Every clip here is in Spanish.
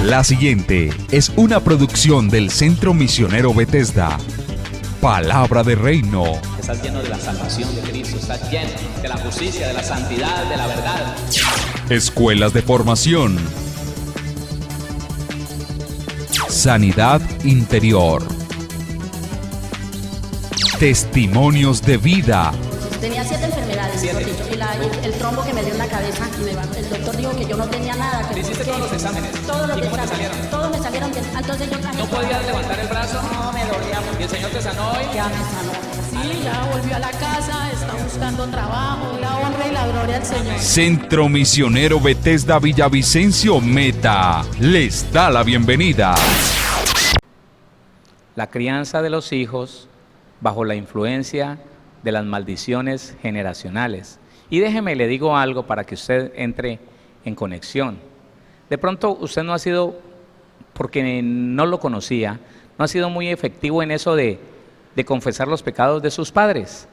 La siguiente es una producción del Centro Misionero Bethesda. Palabra de Reino. Estás lleno de la salvación de Cristo, estás lleno de la justicia, de la santidad, de la verdad. Escuelas de formación. Sanidad interior. Testimonios de vida. Tenía 7 enfermedades, mejor dicho, y el trombo que me dio en la cabeza, el doctor dijo que yo no tenía nada. ¿Le hiciste todos los exámenes? Todos los ¿Y cómo te exámenes, salieron? todos me salieron bien. Entonces yo ¿No podías levantar el brazo? No, me dolía mucho. ¿Y el Señor te sanó hoy? Ya me sanó. Sí, ya volvió a la casa, está buscando trabajo, la honra y la gloria al Señor. Centro Misionero Bethesda Villavicencio Meta les da la bienvenida. La crianza de los hijos bajo la influencia de las maldiciones generacionales. Y déjeme, le digo algo para que usted entre en conexión. De pronto usted no ha sido, porque no lo conocía, no ha sido muy efectivo en eso de confesar los pecados de sus padres.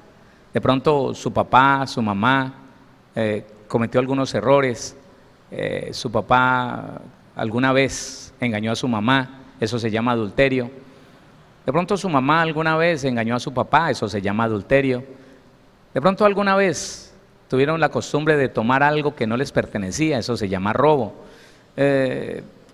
De pronto su papá, su mamá cometió algunos errores, su papá alguna vez engañó a su mamá, eso se llama adulterio. De pronto su mamá alguna vez engañó a su papá, eso se llama adulterio. De pronto alguna vez tuvieron la costumbre de tomar algo que no les pertenecía, eso se llama robo.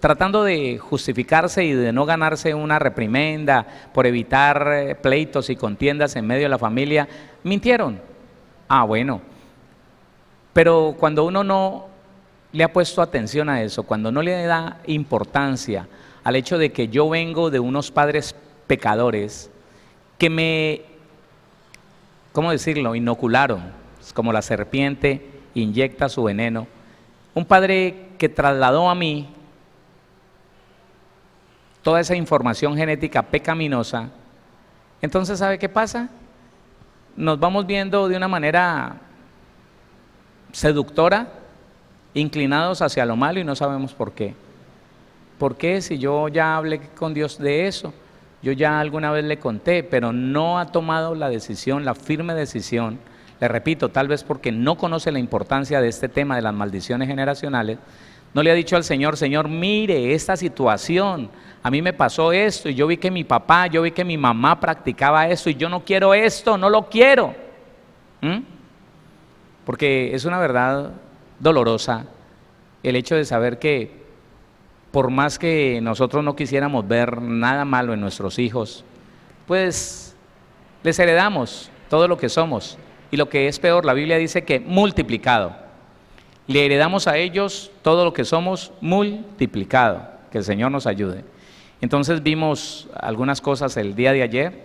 Tratando de justificarse y de no ganarse una reprimenda por evitar pleitos y contiendas en medio de la familia, mintieron. Bueno, pero cuando uno no le ha puesto atención a eso, cuando no le da importancia al hecho de que yo vengo de unos padres pecadores que me, ¿cómo decirlo?, inocularon, es como la serpiente inyecta su veneno. Un padre que trasladó a mí toda esa información genética pecaminosa. Entonces, ¿sabe qué pasa? Nos vamos viendo de una manera seductora, inclinados hacia lo malo y no sabemos por qué. ¿Por qué? Si yo ya hablé con Dios de eso, yo ya alguna vez le conté, pero no ha tomado la decisión, la firme decisión. Le repito, tal vez porque no conoce la importancia de este tema de las maldiciones generacionales, no le ha dicho al Señor, Señor, mire esta situación, a mí me pasó esto y yo vi que mi papá, yo vi que mi mamá practicaba esto y yo no quiero esto, no lo quiero. Porque es una verdad dolorosa el hecho de saber que por más que nosotros no quisiéramos ver nada malo en nuestros hijos, pues les heredamos todo lo que somos. Y lo que es peor, la Biblia dice que multiplicado. Le heredamos a ellos todo lo que somos multiplicado. Que el Señor nos ayude. Entonces vimos algunas cosas el día de ayer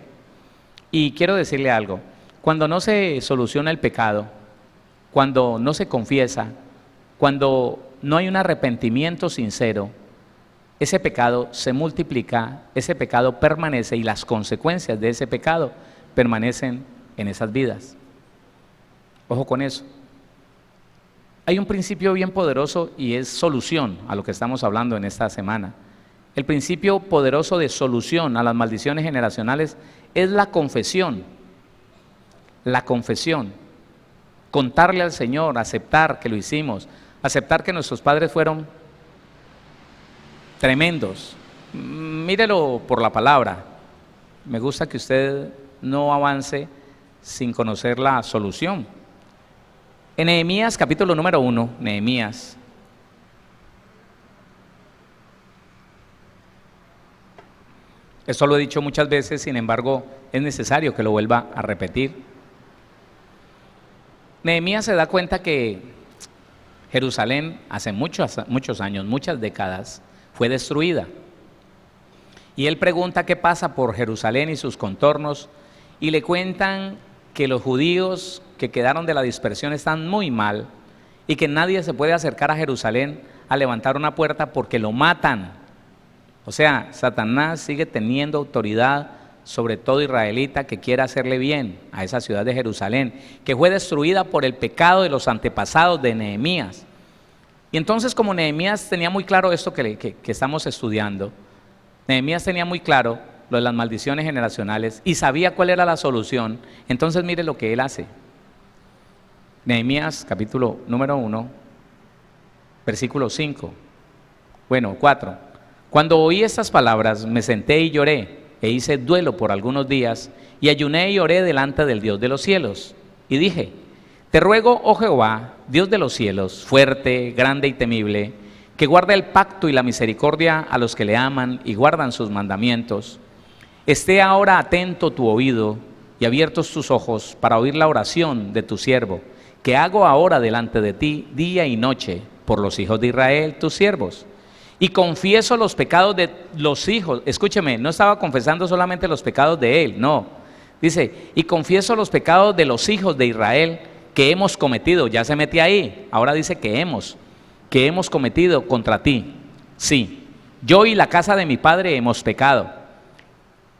y quiero decirle algo. Cuando no se soluciona el pecado, cuando no se confiesa, cuando no hay un arrepentimiento sincero, ese pecado se multiplica, ese pecado permanece y las consecuencias de ese pecado permanecen en esas vidas. Ojo con eso. Hay un principio bien poderoso y es solución a lo que estamos hablando en esta semana. El principio poderoso de solución a las maldiciones generacionales es la confesión. La confesión. Contarle al Señor, aceptar que lo hicimos, aceptar que nuestros padres fueron tremendos. Mírelo por la palabra. Me gusta que usted no avance sin conocer la solución. En Nehemías capítulo número 1, Nehemías. Esto lo he dicho muchas veces, sin embargo, es necesario que lo vuelva a repetir. Nehemías se da cuenta que Jerusalén hace muchos años, muchas décadas, fue destruida. Y él pregunta qué pasa por Jerusalén y sus contornos, y le cuentan que los judíos que quedaron de la dispersión están muy mal, y que nadie se puede acercar a Jerusalén a levantar una puerta porque lo matan. O sea, Satanás sigue teniendo autoridad sobre todo israelita que quiera hacerle bien a esa ciudad de Jerusalén, que fue destruida por el pecado de los antepasados de Nehemías. Y entonces, como Nehemías tenía muy claro esto que estamos estudiando, Nehemías tenía muy claro lo de las maldiciones generacionales y sabía cuál era la solución. Entonces mire lo que él hace. Nehemías capítulo número 1, versículo 5, bueno 4. Cuando oí estas palabras, me senté y lloré, e hice duelo por algunos días, y ayuné y oré delante del Dios de los cielos. Y dije, te ruego, oh Jehová, Dios de los cielos, fuerte, grande y temible, que guarda el pacto y la misericordia a los que le aman y guardan sus mandamientos. Esté ahora atento tu oído y abiertos tus ojos para oír la oración de tu siervo, que hago ahora delante de ti día y noche por los hijos de Israel, tus siervos. Y confieso los pecados de los hijos. Escúcheme, no estaba confesando solamente los pecados de él, no. Dice, y confieso los pecados de los hijos de Israel que hemos cometido. Ya se metía ahí, ahora dice que hemos cometido contra ti. Sí, yo y la casa de mi padre hemos pecado.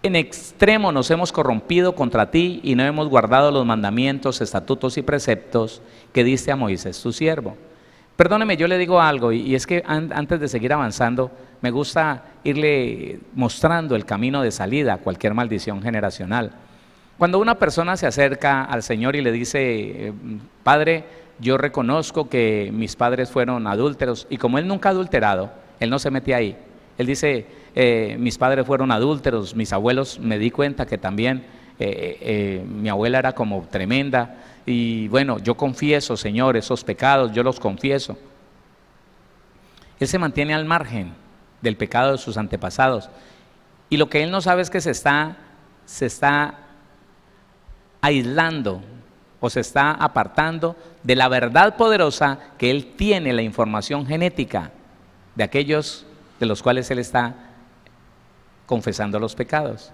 En extremo nos hemos corrompido contra ti y no hemos guardado los mandamientos, estatutos y preceptos que diste a Moisés tu siervo. Perdóneme, yo le digo algo, y es que antes de seguir avanzando, me gusta irle mostrando el camino de salida a cualquier maldición generacional. Cuando una persona se acerca al Señor y le dice, Padre, yo reconozco que mis padres fueron adúlteros, y como él nunca ha adulterado, él no se mete ahí. Él dice, mis padres fueron adúlteros, mis abuelos, me di cuenta que también mi abuela era como tremenda, y bueno, yo confieso, Señor, esos pecados, yo los confieso. Él se mantiene al margen del pecado de sus antepasados, y lo que él no sabe es que se está aislando o se está apartando de la verdad poderosa que él tiene, la información genética de aquellos de los cuales él está confesando los pecados.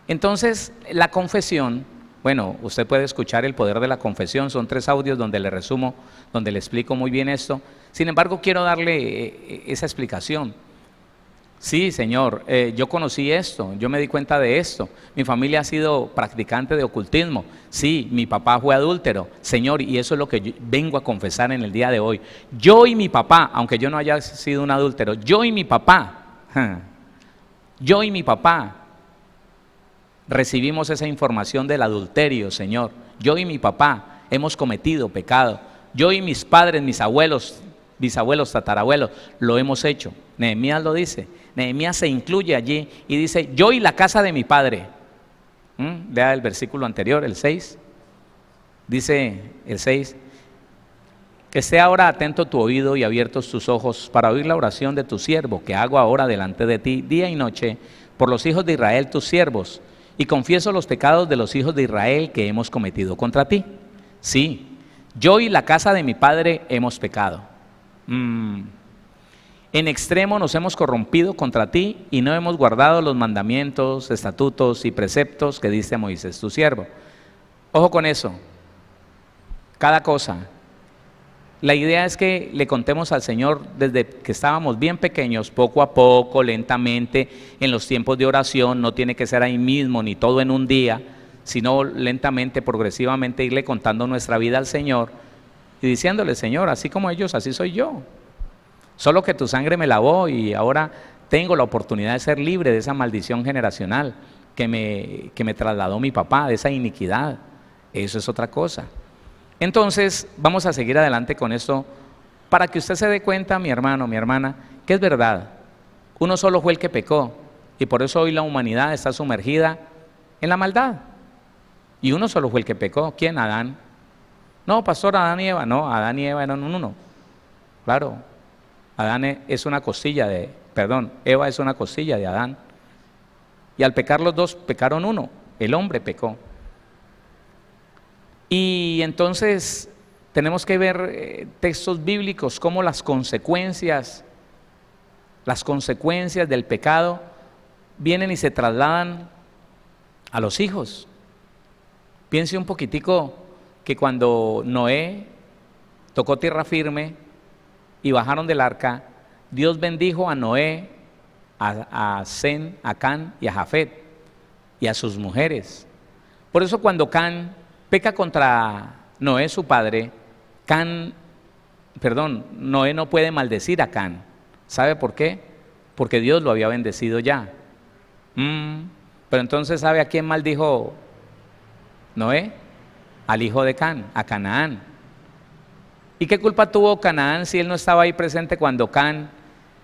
Entonces, la confesión, bueno, usted puede escuchar el poder de la confesión, son 3 audios donde le resumo, donde le explico muy bien esto. Sin embargo, quiero darle esa explicación. Sí, Señor, yo conocí esto, yo me di cuenta de esto, mi familia ha sido practicante de ocultismo, sí, mi papá fue adúltero, Señor, y eso es lo que yo vengo a confesar en el día de hoy. Yo y mi papá, aunque yo no haya sido un adúltero, yo y mi papá recibimos esa información del adulterio, Señor. Yo y mi papá hemos cometido pecado. Yo y mis padres, mis abuelos, bisabuelos, tatarabuelos, lo hemos hecho. Nehemías lo dice. Nehemías se incluye allí y dice, yo y la casa de mi padre. Vea el versículo anterior, el 6. Dice el 6, que esté ahora atento tu oído y abiertos tus ojos para oír la oración de tu siervo, que hago ahora delante de ti día y noche por los hijos de Israel, tus siervos, y confieso los pecados de los hijos de Israel que hemos cometido contra ti. Sí, yo y la casa de mi padre hemos pecado. En extremo nos hemos corrompido contra ti y no hemos guardado los mandamientos, estatutos y preceptos que diste a Moisés tu siervo. Ojo con eso, cada cosa. La idea es que le contemos al Señor desde que estábamos bien pequeños, poco a poco, lentamente, en los tiempos de oración. No tiene que ser ahí mismo ni todo en un día, sino lentamente, progresivamente irle contando nuestra vida al Señor y diciéndole, Señor, así como ellos, así soy yo. Solo que tu sangre me lavó y ahora tengo la oportunidad de ser libre de esa maldición generacional que me trasladó mi papá, de esa iniquidad. Eso es otra cosa. Entonces, vamos a seguir adelante con esto para que usted se dé cuenta, mi hermano, mi hermana, que es verdad. Uno solo fue el que pecó y por eso hoy la humanidad está sumergida en la maldad. Y uno solo fue el que pecó. ¿Quién? Adán. No, pastor, Adán y Eva. No, Adán y Eva eran uno. Claro, Adán es una costilla de, Eva es una costilla de Adán. Y al pecar los dos, pecaron uno. El hombre pecó. Y entonces tenemos que ver textos bíblicos como las consecuencias del pecado vienen y se trasladan a los hijos. Piense un poquitico que cuando Noé tocó tierra firme y bajaron del arca, Dios bendijo a Noé, a Sem, a Can y a Jafet y a sus mujeres. Por eso cuando Can peca contra Noé su padre, Noé no puede maldecir a Can. ¿Sabe por qué? Porque Dios lo había bendecido ya. Pero entonces, ¿sabe a quién maldijo Noé? Al hijo de Can, a Canaán. ¿Y qué culpa tuvo Canaán si él no estaba ahí presente cuando Can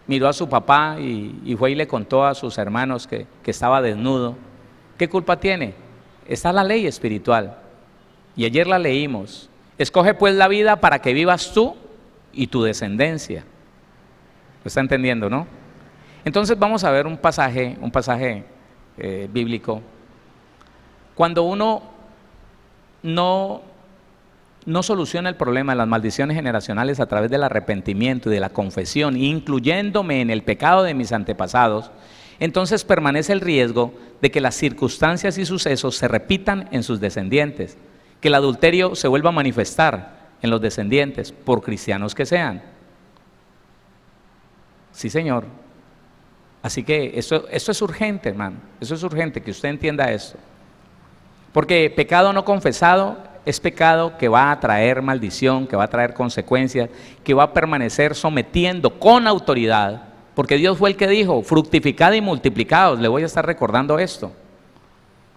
miró a su papá y fue y le contó a sus hermanos que estaba desnudo. ¿Qué culpa tiene? Está la ley espiritual. Y ayer la leímos. Escoge pues la vida para que vivas tú y tu descendencia. ¿Lo está entendiendo, no? Entonces vamos a ver un pasaje bíblico. Cuando uno no soluciona el problema de las maldiciones generacionales a través del arrepentimiento y de la confesión, incluyéndome en el pecado de mis antepasados, entonces permanece el riesgo de que las circunstancias y sucesos se repitan en sus descendientes, que el adulterio se vuelva a manifestar en los descendientes, por cristianos que sean. Sí, Señor. Así que esto es urgente, hermano. Eso es urgente, que usted entienda esto. Porque pecado no confesado es pecado que va a traer maldición, que va a traer consecuencias, que va a permanecer sometiendo con autoridad, porque Dios fue el que dijo, fructificad y multiplicaos. Le voy a estar recordando esto.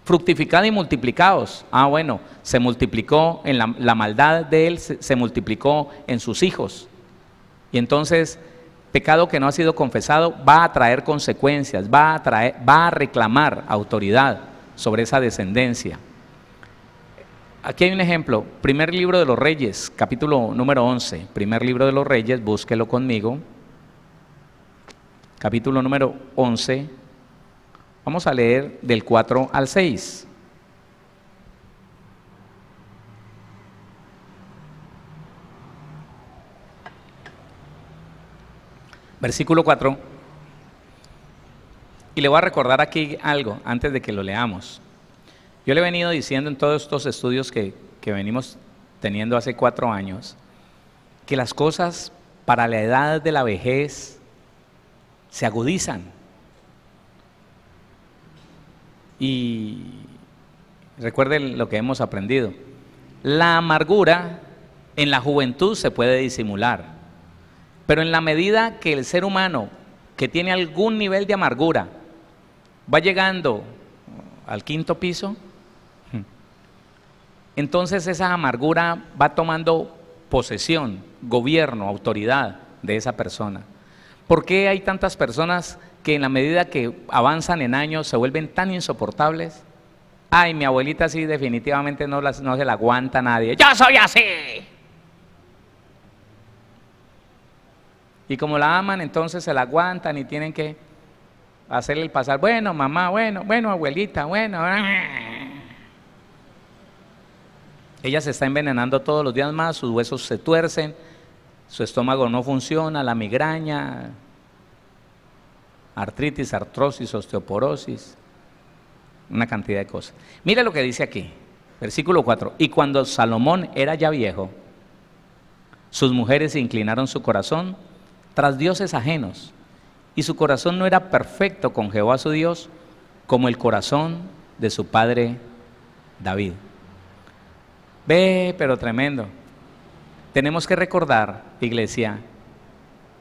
Fructificad y multiplicaos. Ah, bueno, se multiplicó en la maldad de él, se multiplicó en sus hijos. Y entonces, pecado que no ha sido confesado va a traer consecuencias, va a reclamar autoridad sobre esa descendencia. Aquí hay un ejemplo, primer libro de los Reyes, capítulo número 11, primer libro de los Reyes, búsquelo conmigo, capítulo número 11, vamos a leer del 4 al 6. Versículo 4, y le voy a recordar aquí algo antes de que lo leamos. Yo le he venido diciendo en todos estos estudios que venimos teniendo hace 4 años, que las cosas para la edad de la vejez se agudizan. Y recuerden lo que hemos aprendido. La amargura en la juventud se puede disimular, pero en la medida que el ser humano que tiene algún nivel de amargura va llegando al 5.º piso, entonces esa amargura va tomando posesión, gobierno, autoridad de esa persona. ¿Por qué hay tantas personas que en la medida que avanzan en años se vuelven tan insoportables? Ay, mi abuelita sí definitivamente no se la aguanta nadie. ¡Yo soy así! Y como la aman, entonces se la aguantan y tienen que hacerle el pasar. Bueno, mamá, bueno, abuelita, bueno. Ella se está envenenando todos los días más, sus huesos se tuercen, su estómago no funciona, la migraña, artritis, artrosis, osteoporosis, una cantidad de cosas. Mira lo que dice aquí, versículo 4. Y cuando Salomón era ya viejo, sus mujeres inclinaron su corazón tras dioses ajenos, y su corazón no era perfecto con Jehová su Dios, como el corazón de su padre David. Ve, pero tremendo. Tenemos que recordar, iglesia,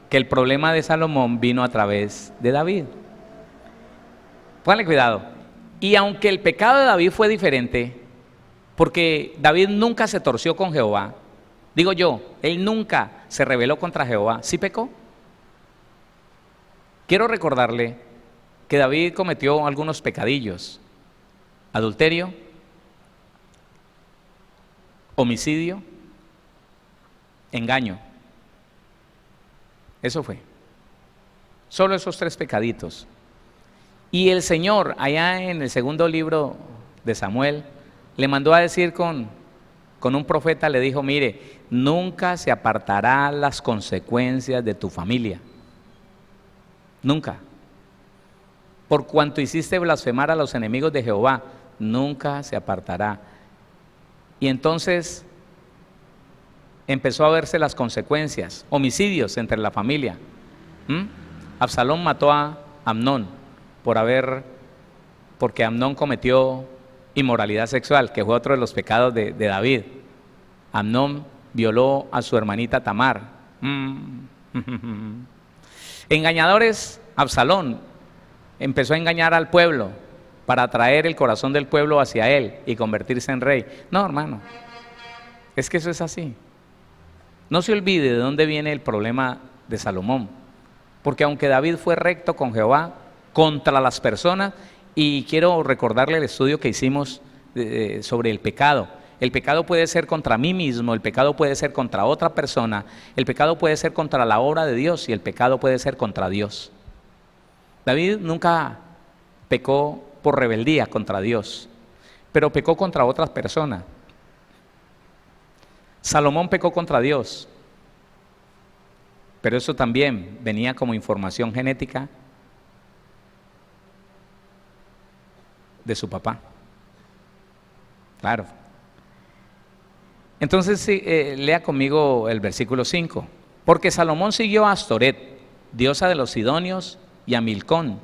que el problema de Salomón vino a través de David. Pónganle cuidado. Y aunque el pecado de David fue diferente, porque David nunca se torció con Jehová, digo yo, él nunca se rebeló contra Jehová, ¿sí pecó? Quiero recordarle que David cometió algunos pecadillos: adulterio, homicidio, engaño. Eso fue. Solo esos 3 pecaditos. Y el Señor, allá en el segundo libro de Samuel, le mandó a decir con un profeta, le dijo: mire, nunca se apartará las consecuencias de tu familia. Nunca. Por cuanto hiciste blasfemar a los enemigos de Jehová, nunca se apartará. Y entonces empezó a verse las consecuencias, homicidios entre la familia. Absalón mató a Amnón porque Amnón cometió inmoralidad sexual, que fue otro de los pecados de David. Amnón violó a su hermanita Tamar. Engañadores, Absalón empezó a engañar al pueblo para atraer el corazón del pueblo hacia él y convertirse en rey. No, hermano, es que eso es así. No se olvide de dónde viene el problema de Salomón. Porque aunque David fue recto con Jehová contra las personas, y quiero recordarle el estudio que hicimos sobre el pecado. El pecado puede ser contra mí mismo, el pecado puede ser contra otra persona, el pecado puede ser contra la obra de Dios y el pecado puede ser contra Dios. David nunca pecó por rebeldía contra Dios, pero pecó contra otras personas. Salomón pecó contra Dios, pero eso también venía como información genética de su papá. Claro. Entonces lea conmigo el versículo 5. Porque Salomón siguió a Astoret, diosa de los sidonios, y a Milcón,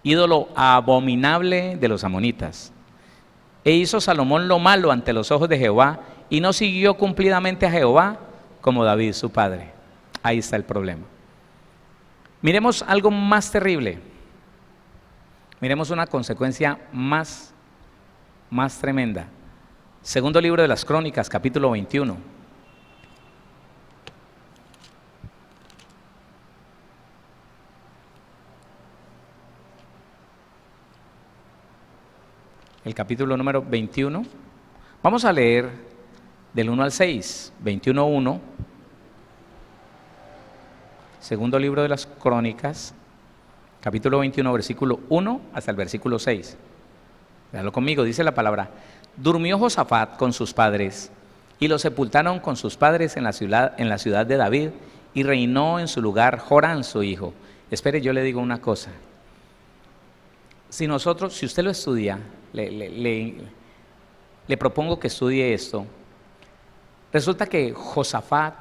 ídolo abominable de los amonitas. E hizo Salomón lo malo ante los ojos de Jehová, y no siguió cumplidamente a Jehová como David su padre. Ahí está el problema. Miremos algo más terrible. Miremos una consecuencia más tremenda. Segundo libro de las Crónicas, capítulo 21. El capítulo número 21. Vamos a leer del 1 al 6, 21:1. Segundo libro de las Crónicas, capítulo 21, versículo 1 hasta el versículo 6. Véanlo conmigo, dice la palabra: durmió Josafat con sus padres, y lo sepultaron con sus padres en la ciudad de David, y reinó en su lugar Jorán su hijo. Espere, yo le digo una cosa. Si usted lo estudia, le propongo que estudie esto. Resulta que Josafat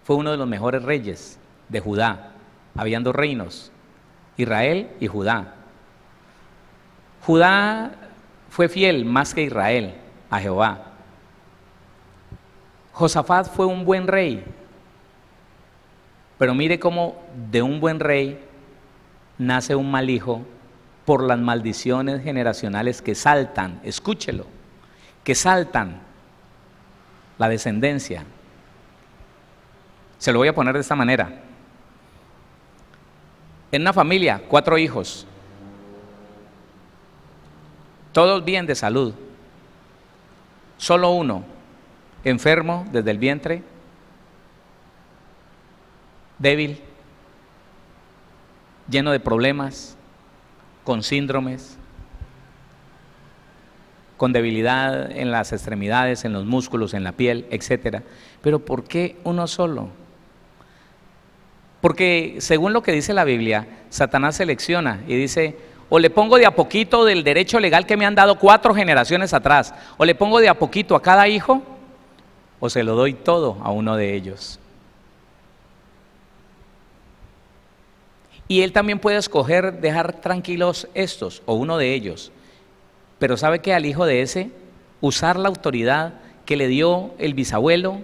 fue uno de los mejores reyes de Judá. Habían dos reinos, Israel y Judá. Judá fue fiel más que Israel a Jehová. Josafat fue un buen rey, pero mire cómo de un buen rey nace un mal hijo por las maldiciones generacionales que saltan, escúchelo, que saltan la descendencia. Se lo voy a poner de esta manera. En una familia, 4 hijos, todos bien de salud, solo uno enfermo desde el vientre, débil, lleno de problemas, con síndromes, con debilidad en las extremidades, en los músculos, en la piel, etc. Pero ¿por qué uno solo? Porque según lo que dice la Biblia, Satanás selecciona y dice: o le pongo de a poquito del derecho legal que me han dado 4 generaciones atrás, o le pongo de a poquito a cada hijo, o se lo doy todo a uno de ellos. Y él también puede escoger dejar tranquilos estos, o uno de ellos. Pero ¿sabe qué? Al hijo de ese, usar la autoridad que le dio el bisabuelo,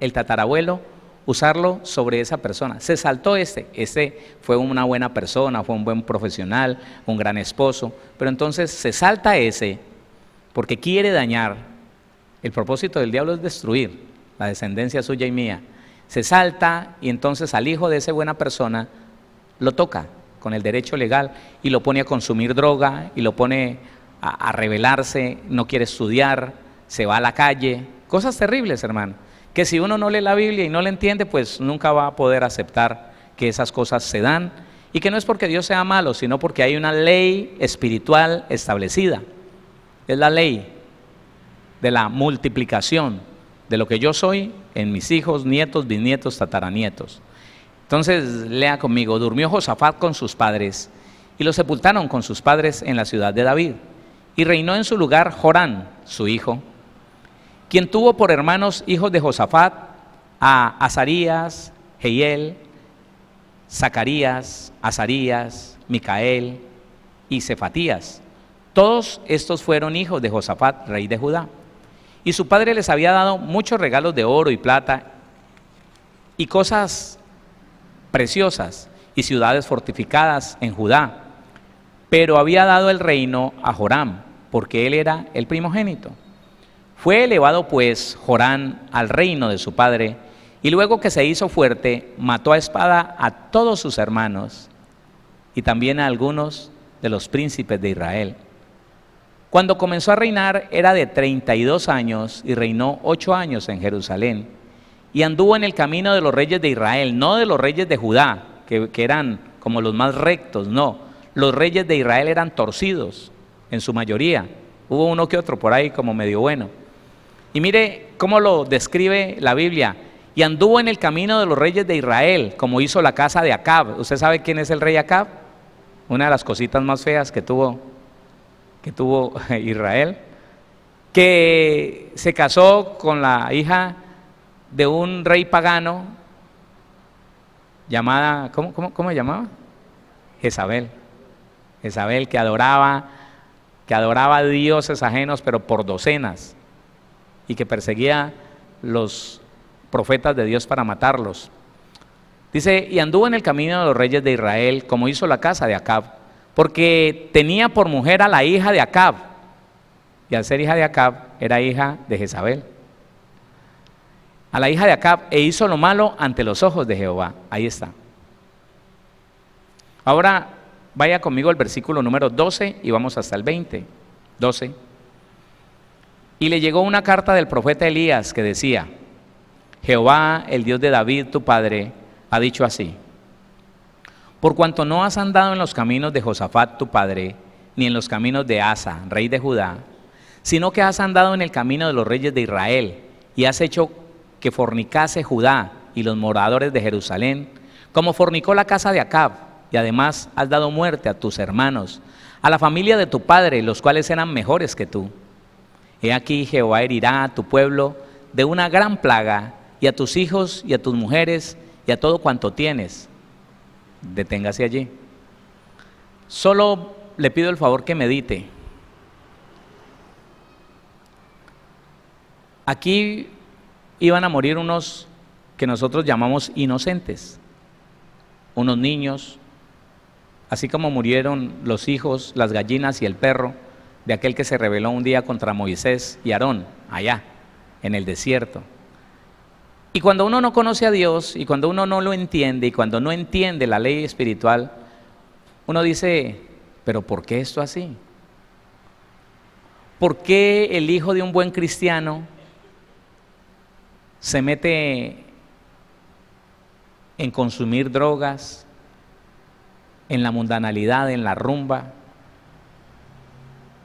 el tatarabuelo, usarlo sobre esa persona. Se saltó este fue una buena persona, fue un buen profesional, un gran esposo, pero entonces se salta ese porque quiere dañar. El propósito del diablo es destruir la descendencia suya y mía. Se salta y entonces al hijo de esa buena persona lo toca con el derecho legal y lo pone a consumir droga y lo pone a rebelarse, no quiere estudiar, se va a la calle, cosas terribles, hermano, que si uno no lee la Biblia y no la entiende, pues nunca va a poder aceptar que esas cosas se dan, y que no es porque Dios sea malo, sino porque hay una ley espiritual establecida. Es la ley de la multiplicación de lo que yo soy en mis hijos, nietos, bisnietos, tataranietos. Entonces lea conmigo: durmió Josafat con sus padres, y lo sepultaron con sus padres en la ciudad de David, y reinó en su lugar Jorán su hijo, quien tuvo por hermanos hijos de Josafat a Azarías, Jehiel, Zacarías, Azarías, Micael y Cefatías. Todos estos fueron hijos de Josafat, rey de Judá. Y su padre les había dado muchos regalos de oro y plata y cosas preciosas y ciudades fortificadas en Judá, pero había dado el reino a Joram, porque él era el primogénito. Fue elevado pues Jorán al reino de su padre, Y luego que se hizo fuerte, mató a espada a todos sus hermanos y también a algunos de los príncipes de Israel. Cuando comenzó a reinar era de 32 años y reinó 8 años en Jerusalén. Y anduvo en el camino de los reyes de Israel, no de los reyes de Judá, que eran como los más rectos, no. Los reyes de Israel eran torcidos, en su mayoría. Hubo uno que otro por ahí como medio bueno. Y mire cómo lo describe la Biblia. Y anduvo en el camino de los reyes de Israel, como hizo la casa de Acab. ¿Usted sabe quién es el rey Acab? Una de las cositas más feas que tuvo Israel, que se casó con la hija de un rey pagano llamada, ¿cómo se llamaba? Jezabel. Jezabel, que adoraba dioses ajenos, pero por docenas, y que perseguía los profetas de Dios para matarlos. Dice, y anduvo en el camino de los reyes de Israel, como hizo la casa de Acab, porque tenía por mujer a la hija de Acab, y al ser hija de Acab, era hija de Jezabel. A la hija de Acab, e hizo lo malo ante los ojos de Jehová. Ahí está. Ahora, vaya conmigo al versículo número 12 y vamos hasta el 20. 12. Y le llegó una carta del profeta Elías que decía, Jehová, el Dios de David, tu padre, ha dicho así: por cuanto no has andado en los caminos de Josafat, tu padre, ni en los caminos de Asa, rey de Judá, sino que has andado en el camino de los reyes de Israel, y has hecho que fornicase Judá y los moradores de Jerusalén, como fornicó la casa de Acab, y además has dado muerte a tus hermanos, a la familia de tu padre, los cuales eran mejores que tú. He aquí Jehová herirá a tu pueblo de una gran plaga, y a tus hijos y a tus mujeres y a todo cuanto tienes. Deténgase allí. Solo le pido el favor que medite. Aquí iban a morir unos que nosotros llamamos inocentes, unos niños, así como murieron los hijos, las gallinas y el perro de aquel que se rebeló un día contra Moisés y Aarón, allá en el desierto. Y cuando uno no conoce a Dios, y cuando uno no lo entiende, y cuando no entiende la ley espiritual, uno dice, ¿pero por qué esto así? ¿Por qué el hijo de un buen cristiano se mete en consumir drogas, en la mundanalidad, en la rumba,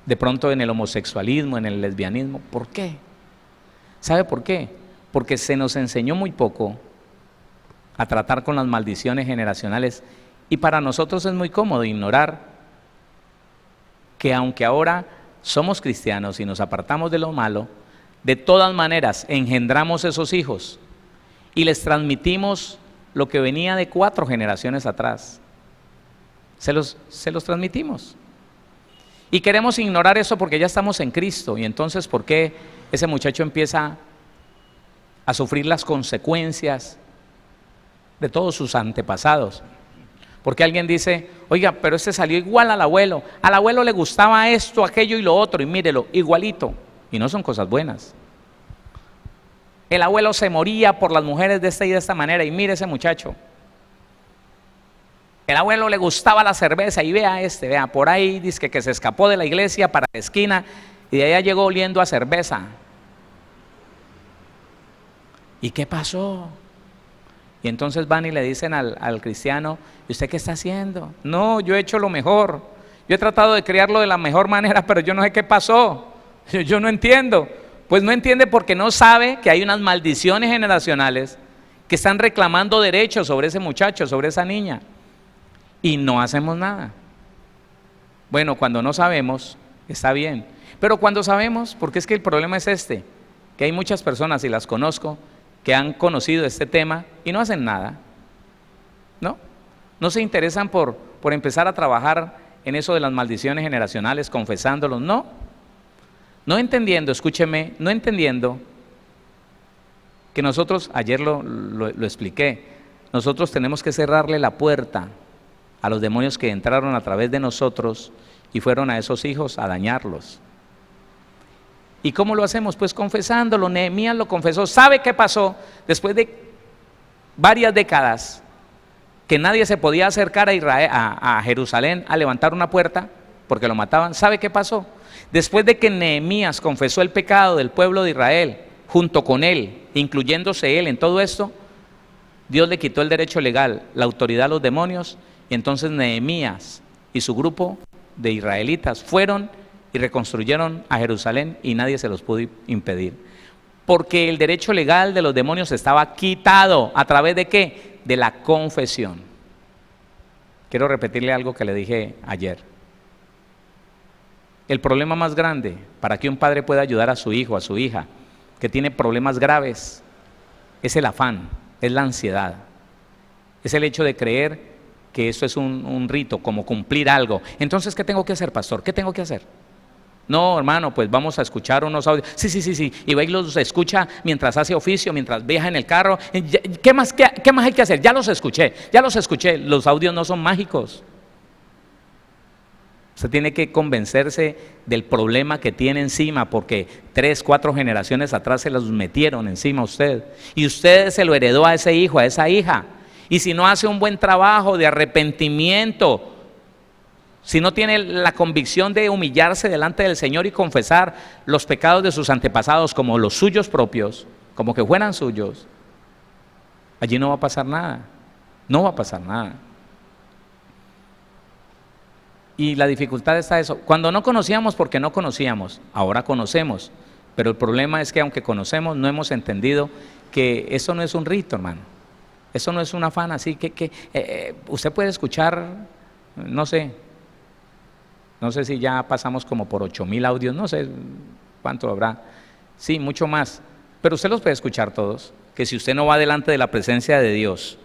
de pronto en el homosexualismo, en el lesbianismo? ¿Por qué? ¿Sabe por qué? Porque se nos enseñó muy poco a tratar con las maldiciones generacionales, y para nosotros es muy cómodo ignorar que aunque ahora somos cristianos y nos apartamos de lo malo, de todas maneras engendramos esos hijos y les transmitimos lo que venía de 4 generaciones atrás. Se los transmitimos. Y queremos ignorar eso porque ya estamos en Cristo, y entonces ¿por qué ese muchacho empieza a sufrir las consecuencias de todos sus antepasados? Porque alguien dice, oiga, pero este salió igual al abuelo le gustaba esto, aquello y lo otro, y mírelo, igualito, y no son cosas buenas. El abuelo se moría por las mujeres de esta y de esta manera, y mire ese muchacho. El abuelo le gustaba la cerveza, y vea por ahí, dice que se escapó de la iglesia para la esquina, y de allá llegó oliendo a cerveza. ¿Y qué pasó? Y entonces van y le dicen al cristiano, ¿y usted qué está haciendo? No, yo he hecho lo mejor, yo he tratado de criarlo de la mejor manera, pero yo no sé qué pasó, yo no entiendo. Pues no entiende porque no sabe que hay unas maldiciones generacionales que están reclamando derechos sobre ese muchacho, sobre esa niña, y no hacemos nada. Bueno, cuando no sabemos, está bien, pero cuando sabemos, porque es que el problema es este, que hay muchas personas, y las conozco, que han conocido este tema y no hacen nada, no se interesan por empezar a trabajar en eso de las maldiciones generacionales, confesándolos, no entendiendo, escúcheme, no entendiendo que nosotros, ayer lo expliqué, nosotros tenemos que cerrarle la puerta a los demonios que entraron a través de nosotros y fueron a esos hijos a dañarlos. ¿Y cómo lo hacemos? Pues confesándolo. Nehemías lo confesó. ¿Sabe qué pasó? Después de varias décadas que nadie se podía acercar a Israel, a Jerusalén a levantar una puerta porque lo mataban. ¿Sabe qué pasó? Después de que Nehemías confesó el pecado del pueblo de Israel, junto con él, incluyéndose él en todo esto, Dios le quitó el derecho legal, la autoridad a los demonios, y entonces Nehemías y su grupo de israelitas fueron y reconstruyeron a Jerusalén y nadie se los pudo impedir. Porque el derecho legal de los demonios estaba quitado. ¿A través de qué? De la confesión. Quiero repetirle algo que le dije ayer. El problema más grande para que un padre pueda ayudar a su hijo, a su hija, que tiene problemas graves, es el afán, es la ansiedad. Es el hecho de creer que esto es un rito, como cumplir algo. Entonces, ¿qué tengo que hacer, pastor? ¿Qué tengo que hacer? No, hermano, pues vamos a escuchar unos audios. Sí. Y va y los escucha mientras hace oficio, mientras viaja en el carro. ¿Qué más hay que hacer? Ya los escuché. Los audios no son mágicos. Usted tiene que convencerse del problema que tiene encima, porque 3, 4 generaciones atrás se los metieron encima a usted. Y usted se lo heredó a ese hijo, a esa hija. Y si no hace un buen trabajo de arrepentimiento, si no tiene la convicción de humillarse delante del Señor y confesar los pecados de sus antepasados como los suyos propios, como que fueran suyos, allí no va a pasar nada. No va a pasar nada. Y la dificultad está eso. Cuando no conocíamos, porque no conocíamos, ahora conocemos. Pero el problema es que aunque conocemos, no hemos entendido que eso no es un rito, hermano. Eso no es un afán así que usted puede escuchar, no sé si ya pasamos como por 8,000 audios, no sé cuánto habrá, sí, mucho más, pero usted los puede escuchar todos, que si usted no va delante de la presencia de Dios,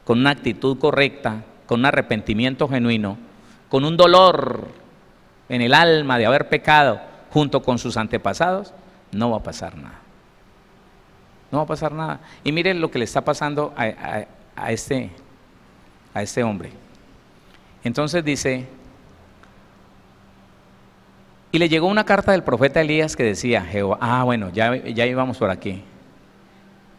con una actitud correcta, con un arrepentimiento genuino, con un dolor en el alma de haber pecado junto con sus antepasados, no va a pasar nada. No va a pasar nada. Y miren lo que le está pasando a este hombre. Entonces dice: y le llegó una carta del profeta Elías que decía, Jehová, bueno, ya íbamos por aquí.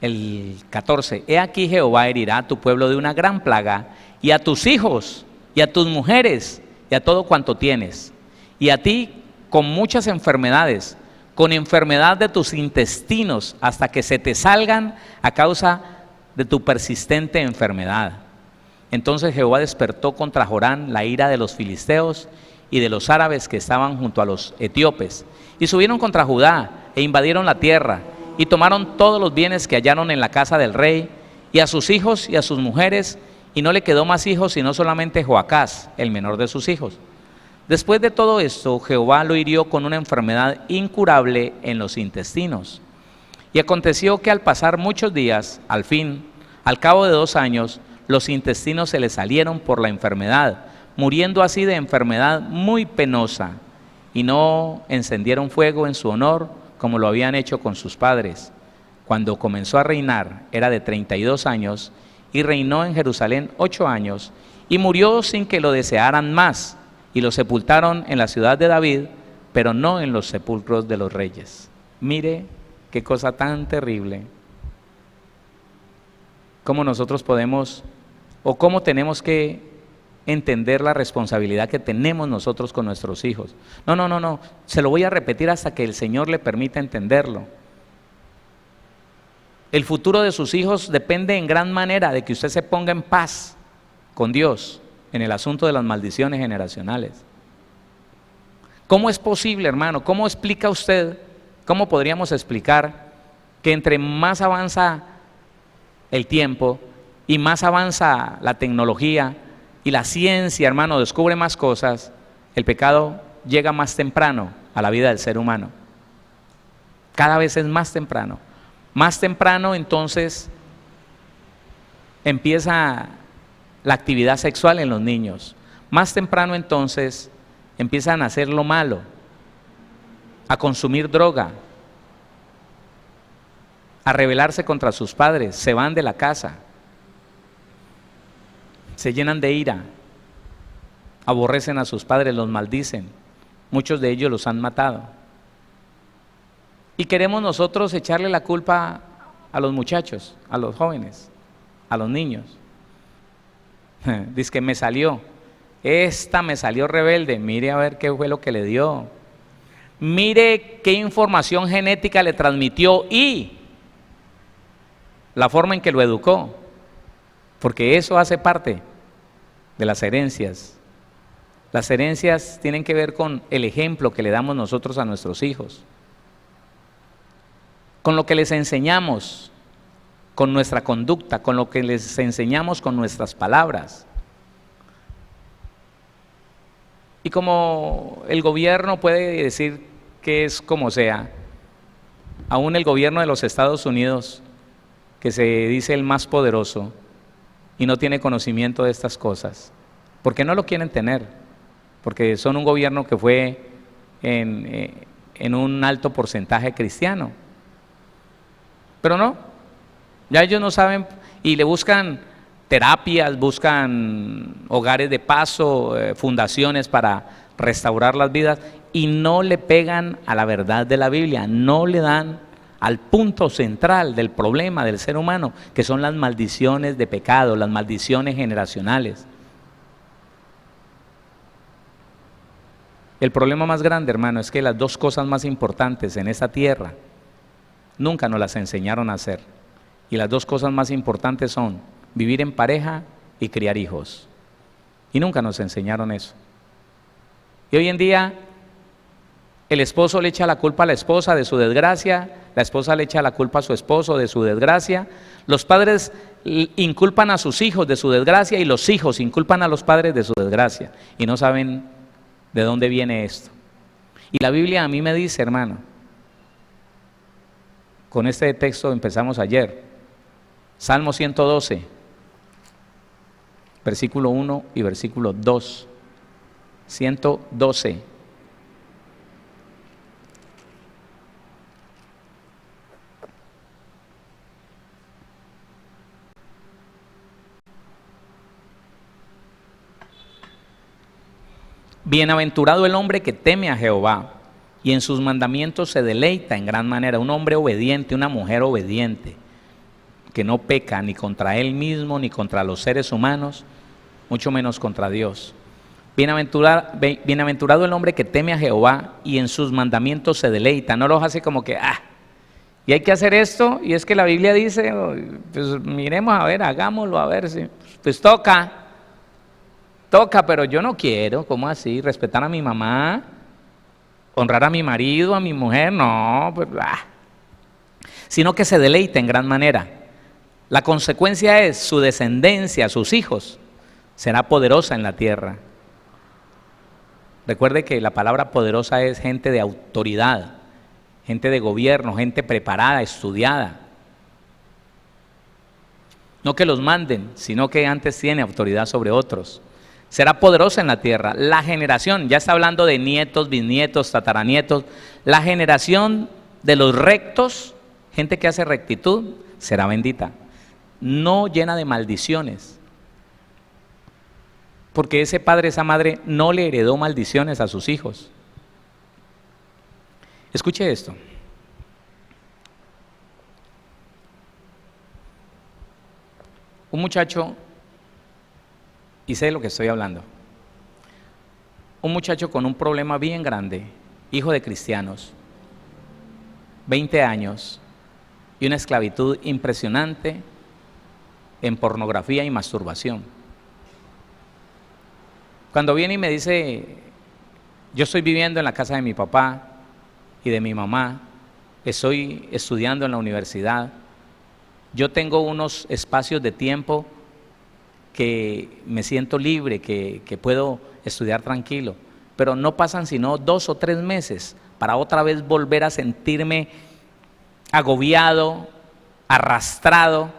El 14, he aquí Jehová herirá a tu pueblo de una gran plaga, y a tus hijos, y a tus mujeres, y a todo cuanto tienes, y a ti con muchas enfermedades, con enfermedad de tus intestinos, hasta que se te salgan a causa de tu persistente enfermedad. Entonces Jehová despertó contra Jorán la ira de los filisteos y de los árabes que estaban junto a los etíopes, y subieron contra Judá e invadieron la tierra, y tomaron todos los bienes que hallaron en la casa del rey, y a sus hijos y a sus mujeres, y no le quedó más hijos sino solamente Joacás, el menor de sus hijos. Después de todo esto, Jehová lo hirió con una enfermedad incurable en los intestinos. Y aconteció que al pasar muchos días, al cabo de 2 años, los intestinos se le salieron por la enfermedad, muriendo así de enfermedad muy penosa, y no encendieron fuego en su honor como lo habían hecho con sus padres. Cuando comenzó a reinar era de 32 años, y reinó en Jerusalén 8 años, y murió sin que lo desearan más, y lo sepultaron en la ciudad de David, pero no en los sepulcros de los reyes. Mire qué cosa tan terrible. ¿Cómo nosotros podemos, o cómo tenemos que entender la responsabilidad que tenemos nosotros con nuestros hijos? No, se lo voy a repetir hasta que el Señor le permita entenderlo. El futuro de sus hijos depende en gran manera de que usted se ponga en paz con Dios en el asunto de las maldiciones generacionales. ¿Cómo es posible, hermano? ¿Cómo explica usted? ¿Cómo podríamos explicar que entre más avanza el tiempo y más avanza la tecnología y la ciencia, hermano, descubre más cosas, el pecado llega más temprano a la vida del ser humano? Cada vez es más temprano. Más temprano, entonces, empieza la actividad sexual en los niños. Más temprano, entonces, empiezan a hacer lo malo, a consumir droga, a rebelarse contra sus padres, se van de la casa, se llenan de ira, aborrecen a sus padres, los maldicen, muchos de ellos los han matado. Y queremos nosotros echarle la culpa a los muchachos, a los jóvenes. a los niños. Dice que me salió rebelde, mire a ver qué fue lo que le dio. Mire qué información genética le transmitió y la forma en que lo educó, porque eso hace parte de las herencias. Las herencias tienen que ver con el ejemplo que le damos nosotros a nuestros hijos, con lo que les enseñamos, con nuestra conducta, con lo que les enseñamos con nuestras palabras. Y como el gobierno puede decir que es como sea, aún el gobierno de los Estados Unidos, que se dice el más poderoso y no tiene conocimiento de estas cosas, porque no lo quieren tener, porque son un gobierno que fue en un alto porcentaje cristiano. Pero no, ya ellos no saben y le buscan terapias, buscan hogares de paso, fundaciones para restaurar las vidas y no le pegan a la verdad de la Biblia, no le dan al punto central del problema del ser humano, que son las maldiciones de pecado, las maldiciones generacionales. El problema más grande, hermano, es que las dos cosas más importantes en esta tierra nunca nos las enseñaron a hacer. Y las dos cosas más importantes son vivir en pareja y criar hijos. Y nunca nos enseñaron eso. Y hoy en día el esposo le echa la culpa a la esposa de su desgracia, la esposa le echa la culpa a su esposo de su desgracia, los padres inculpan a sus hijos de su desgracia y los hijos inculpan a los padres de su desgracia y no saben de dónde viene esto. Y la Biblia a mí me dice, hermano, con este texto empezamos ayer, Salmo 112, versículo 1 y versículo 2, 112. Bienaventurado el hombre que teme a Jehová y en sus mandamientos se deleita en gran manera. Un hombre obediente, una mujer obediente, que no peca ni contra él mismo ni contra los seres humanos, mucho menos contra Dios. Bienaventurado el hombre que teme a Jehová y en sus mandamientos se deleita. No los hace como que, y hay que hacer esto, y es que la Biblia dice, pues miremos a ver, hagámoslo a ver si, pues toca, pero yo no quiero. ¿Cómo así? Respetar a mi mamá, honrar a mi marido, a mi mujer, no, pues, sino que se deleita en gran manera. La consecuencia es su descendencia, sus hijos, será poderosa en la tierra. Recuerde que la palabra poderosa es gente de autoridad, gente de gobierno, gente preparada, estudiada. No que los manden, sino que antes tiene autoridad sobre otros. Será poderosa en la tierra. La generación, ya está hablando de nietos, bisnietos, tataranietos, la generación de los rectos, gente que hace rectitud, será bendita, no llena de maldiciones. Porque ese padre, esa madre no le heredó maldiciones a sus hijos. Escuche esto. Un muchacho, y sé de lo que estoy hablando, un muchacho con un problema bien grande, hijo de cristianos, 20 años y una esclavitud impresionante en pornografía y masturbación. Cuando viene y me dice, yo estoy viviendo en la casa de mi papá y de mi mamá, estoy estudiando en la universidad, yo tengo unos espacios de tiempo que me siento libre, que puedo estudiar tranquilo, pero no pasan sino 2 o 3 meses para otra vez volver a sentirme agobiado, arrastrado.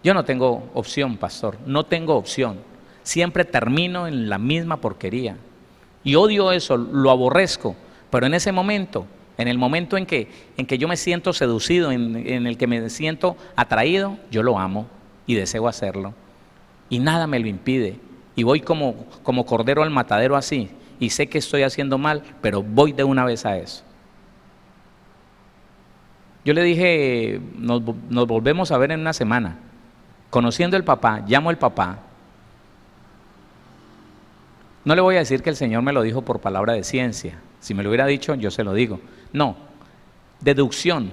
Yo no tengo opción, pastor, no tengo opción. Siempre termino en la misma porquería. Y odio eso, lo aborrezco, pero en ese momento, en el momento en que yo me siento seducido, en el que me siento atraído, yo lo amo y deseo hacerlo. Y nada me lo impide. Y voy como cordero al matadero así. Y sé que estoy haciendo mal, pero voy de una vez a eso. Yo le dije, nos volvemos a ver en una semana. conociendo el papá, llamo al papá. No le voy a decir que el Señor me lo dijo por palabra de ciencia. Si me lo hubiera dicho, yo se lo digo. No, deducción,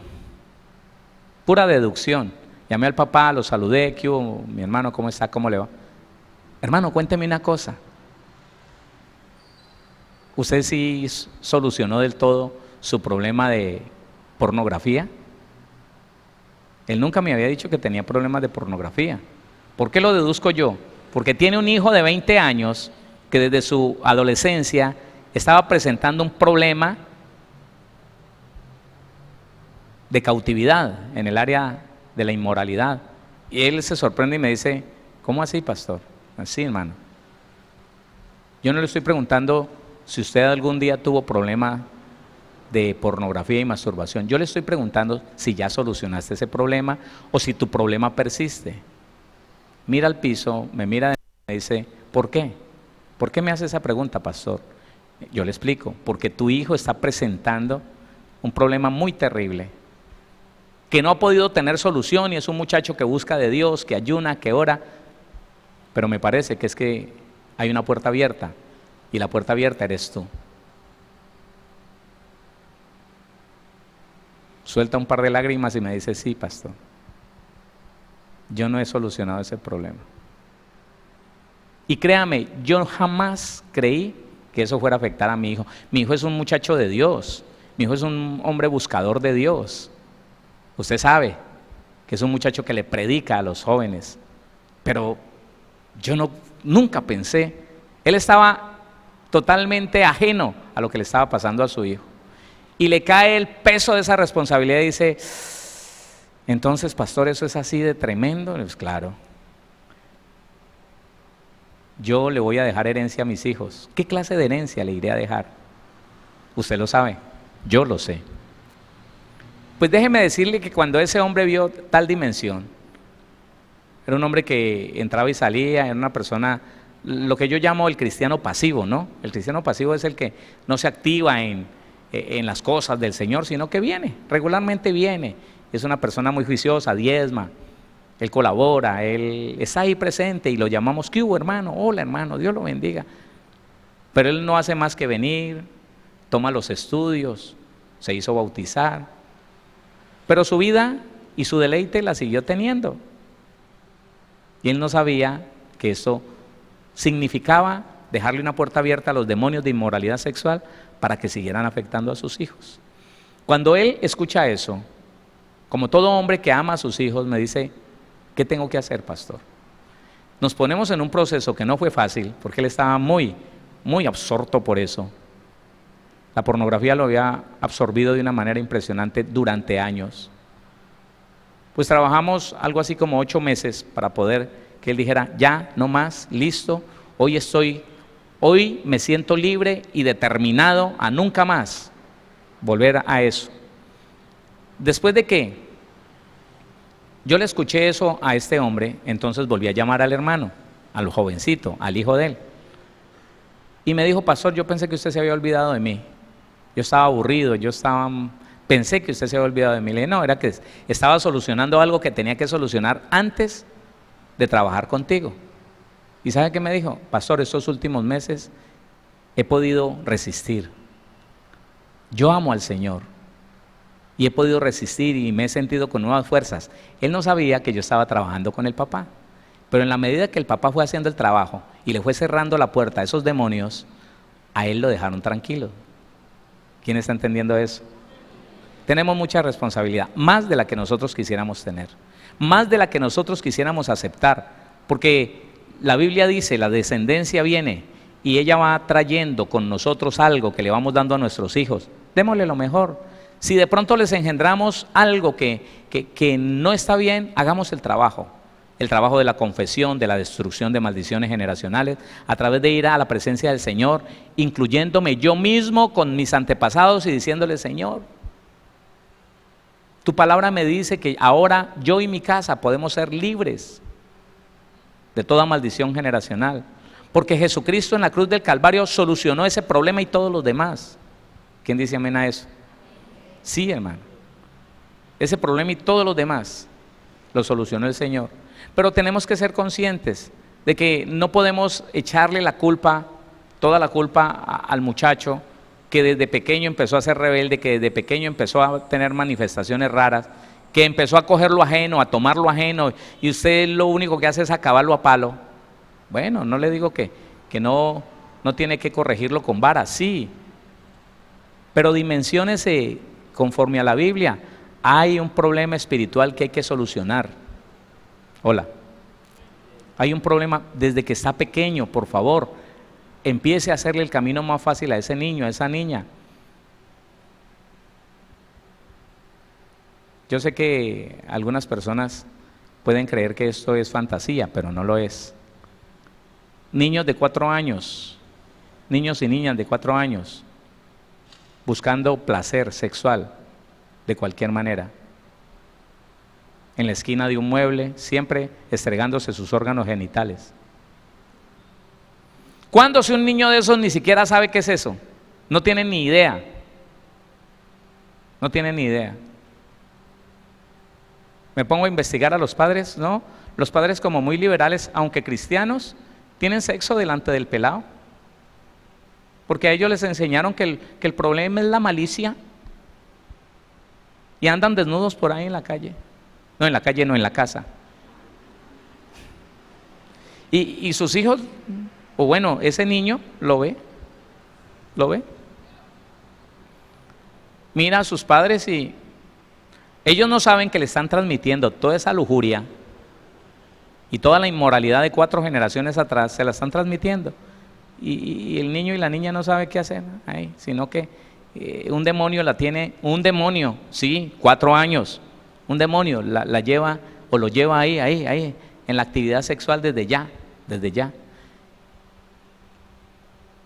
pura deducción. Llamé al papá, lo saludé, ¿qué hubo? Mi hermano, ¿cómo está? ¿Cómo le va? Hermano, cuénteme una cosa. ¿Usted sí solucionó del todo su problema de pornografía? Él nunca me había dicho que tenía problemas de pornografía. ¿Por qué lo deduzco yo? Porque tiene un hijo de 20 años que desde su adolescencia estaba presentando un problema de cautividad en el área de la inmoralidad. Y él se sorprende y me dice, ¿cómo así, pastor? Así, hermano. Yo no le estoy preguntando si usted algún día tuvo problema de pornografía y masturbación. Yo le estoy preguntando si ya solucionaste ese problema o si tu problema persiste. Mira al piso, me mira y me dice, ¿por qué? ¿Por qué me hace esa pregunta, pastor? Yo le explico, porque tu hijo está presentando un problema muy terrible, que no ha podido tener solución y es un muchacho que busca de Dios, que ayuna, que ora, pero me parece que es que hay una puerta abierta y la puerta abierta eres tú. Suelta un par de lágrimas y me dice, sí, pastor, yo no he solucionado ese problema. Y créame, yo jamás creí que eso fuera a afectar a mi hijo. Mi hijo es un muchacho de Dios, mi hijo es un hombre buscador de Dios. Usted sabe que es un muchacho que le predica a los jóvenes, pero yo nunca pensé, él estaba totalmente ajeno a lo que le estaba pasando a su hijo. Y le cae el peso de esa responsabilidad y dice, entonces, pastor, ¿eso es así de tremendo? Pues claro. Yo le voy a dejar herencia a mis hijos. ¿Qué clase de herencia le iré a dejar? Usted lo sabe, yo lo sé. Pues déjeme decirle que cuando ese hombre vio tal dimensión, era un hombre que entraba y salía, era una persona, lo que yo llamo el cristiano pasivo, ¿no? El cristiano pasivo es el que no se activa en las cosas del Señor, sino que viene, regularmente viene. Es una persona muy juiciosa, diezma, él colabora, él está ahí presente y lo llamamos, ¿qué hubo, hermano? Hola, hermano, Dios lo bendiga. Pero él no hace más que venir, toma los estudios, se hizo bautizar, pero su vida y su deleite la siguió teniendo. Y él no sabía que eso significaba dejarle una puerta abierta a los demonios de inmoralidad sexual para que siguieran afectando a sus hijos. Cuando él escucha eso, como todo hombre que ama a sus hijos, me dice, ¿qué tengo que hacer, pastor? Nos ponemos en un proceso que no fue fácil, porque él estaba muy absorto por eso. La pornografía lo había absorbido de una manera impresionante durante años. Pues trabajamos algo así como 8 meses para poder que él dijera, ya, no más, listo, hoy me siento libre y determinado a nunca más volver a eso. Después de que yo le escuché eso a este hombre, entonces volví a llamar al hermano, al jovencito, al hijo de él. Y me dijo, pastor, yo pensé que usted se había olvidado de mí. Yo estaba aburrido, pensé que usted se había olvidado de mí. Le dije, no, era que estaba solucionando algo que tenía que solucionar antes de trabajar contigo. ¿Y sabe qué me dijo? Pastor, estos últimos meses he podido resistir. Yo amo al Señor y he podido resistir y me he sentido con nuevas fuerzas. Él no sabía que yo estaba trabajando con el papá, pero en la medida que el papá fue haciendo el trabajo y le fue cerrando la puerta a esos demonios, a él lo dejaron tranquilo. ¿Quién está entendiendo eso? Tenemos mucha responsabilidad, más de la que nosotros quisiéramos tener, más de la que nosotros quisiéramos aceptar, porque la Biblia dice, la descendencia viene y ella va trayendo con nosotros algo que le vamos dando a nuestros hijos. Démosle lo mejor. Si de pronto les engendramos algo que no está bien, hagamos el trabajo de la confesión, de la destrucción de maldiciones generacionales, a través de ir a la presencia del Señor, incluyéndome yo mismo con mis antepasados y diciéndole, Señor, tu palabra me dice que ahora yo y mi casa podemos ser libres de toda maldición generacional, porque Jesucristo en la cruz del Calvario solucionó ese problema y todos los demás. ¿Quién dice amén a eso? Sí, hermano. Ese problema y todos los demás lo solucionó el Señor. Pero tenemos que ser conscientes de que no podemos echarle la culpa, toda la culpa al muchacho que desde pequeño empezó a ser rebelde, que desde pequeño empezó a tener manifestaciones raras, que empezó a coger lo ajeno, a tomar lo ajeno, y usted lo único que hace es acabarlo a palo. Bueno, no le digo que no tiene que corregirlo con vara, sí, pero dimensiónese conforme a la Biblia. Hay un problema espiritual que hay que solucionar. Hola. Hay un problema desde que está pequeño, por favor. Empiece a hacerle el camino más fácil a ese niño, a esa niña. Yo sé que algunas personas pueden creer que esto es fantasía, pero no lo es. Niños de 4 años, niños y niñas de 4 años, buscando placer sexual de cualquier manera, en la esquina de un mueble, siempre estregándose sus órganos genitales. ¿Cuándo si un niño de esos ni siquiera sabe qué es eso? No tiene ni idea. No tiene ni idea. Me pongo a investigar a los padres, ¿no? Los padres, como muy liberales, aunque cristianos, tienen sexo delante del pelado. Porque a ellos les enseñaron que el problema es la malicia. Y andan desnudos por ahí en la calle. No, en la calle no, en la casa. Y sus hijos, o bueno, ese niño lo ve. Mira a sus padres y ellos no saben que le están transmitiendo toda esa lujuria y toda la inmoralidad de 4 generaciones atrás, se la están transmitiendo. Y el niño y la niña no saben qué hacer ahí, sino que un demonio la tiene, un demonio, sí, 4 años, un demonio la lleva o lo lleva ahí, en la actividad sexual desde ya.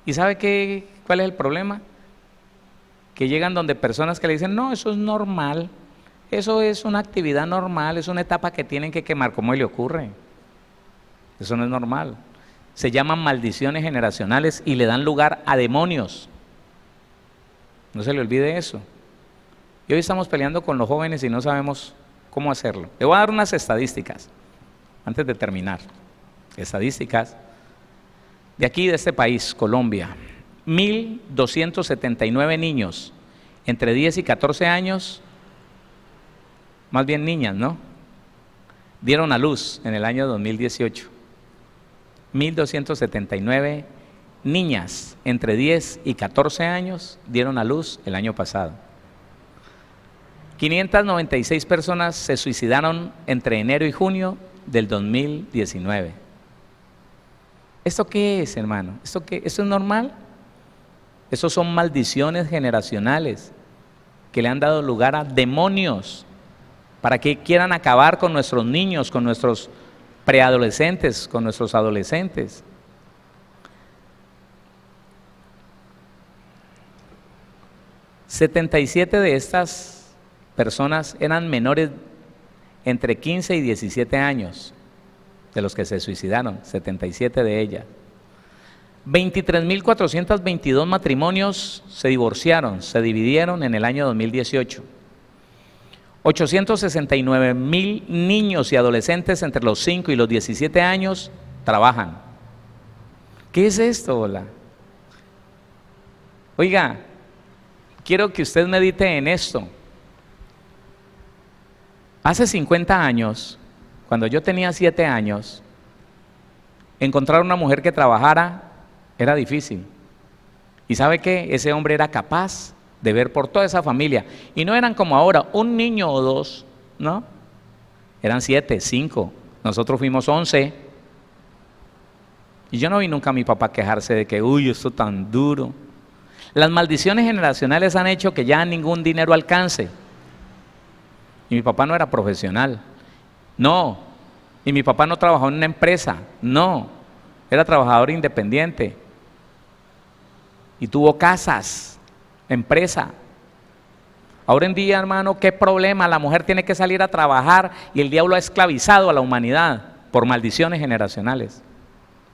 ¿Y sabe cuál es el problema? Que llegan donde personas que le dicen, no, eso es normal, eso es una actividad normal, es una etapa que tienen que quemar. ¿Cómo le ocurre? Eso no es normal. Se llaman maldiciones generacionales y le dan lugar a demonios. No se le olvide eso. Y hoy estamos peleando con los jóvenes y no sabemos cómo hacerlo. Le voy a dar unas estadísticas antes de terminar. Estadísticas de aquí, de este país, Colombia. 1.279 niños entre 10 y 14 años, más bien niñas, ¿no?, dieron a luz en el año 2018. 1.279 niñas entre 10 y 14 años dieron a luz el año pasado. 596 personas se suicidaron entre enero y junio del 2019. ¿Esto qué es, hermano? ¿Esto es normal? Esos son maldiciones generacionales que le han dado lugar a demonios para que quieran acabar con nuestros niños, con nuestros preadolescentes, con nuestros adolescentes. ...77 de estas personas eran menores entre 15 y 17 años, de los que se suicidaron, 77 de ellas. 23.422 matrimonios se divorciaron, se dividieron en el año 2018. 869.000 niños y adolescentes entre los 5 y los 17 años trabajan. ¿Qué es esto, hola? Oiga, quiero que usted medite en esto. Hace 50 años, cuando yo tenía 7 años, encontrar una mujer que trabajara era difícil. ¿Y sabe qué? Ese hombre era capaz de ver por toda esa familia. Y no eran como ahora, un niño o 2, ¿no? Eran 7, 5. Nosotros fuimos 11. Y yo no vi nunca a mi papá quejarse de que, uy, esto tan duro. Las maldiciones generacionales han hecho que ya ningún dinero alcance. Y mi papá no era profesional. No. Y mi papá no trabajó en una empresa. No. Era trabajador independiente. Y tuvo casas, empresa. Ahora en día, hermano, ¿qué problema? La mujer tiene que salir a trabajar y el diablo ha esclavizado a la humanidad por maldiciones generacionales.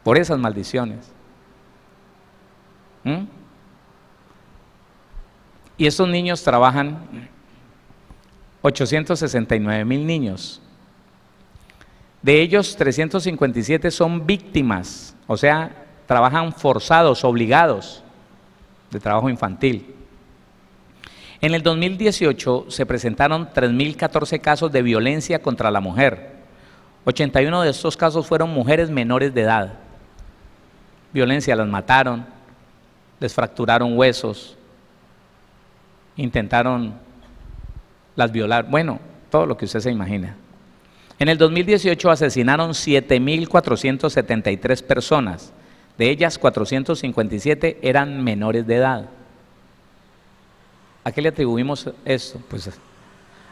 Por esas maldiciones. Y estos niños trabajan, 869.000 niños. De ellos, 357 son víctimas, o sea, trabajan forzados, obligados de trabajo infantil. En el 2018 se presentaron 3.014 casos de violencia contra la mujer. 81 de estos casos fueron mujeres menores de edad. Violencia, las mataron, les fracturaron huesos, intentaron las violar, bueno, todo lo que usted se imagina. En el 2018 asesinaron 7.473 personas, de ellas 457 eran menores de edad. ¿A qué le atribuimos esto? Pues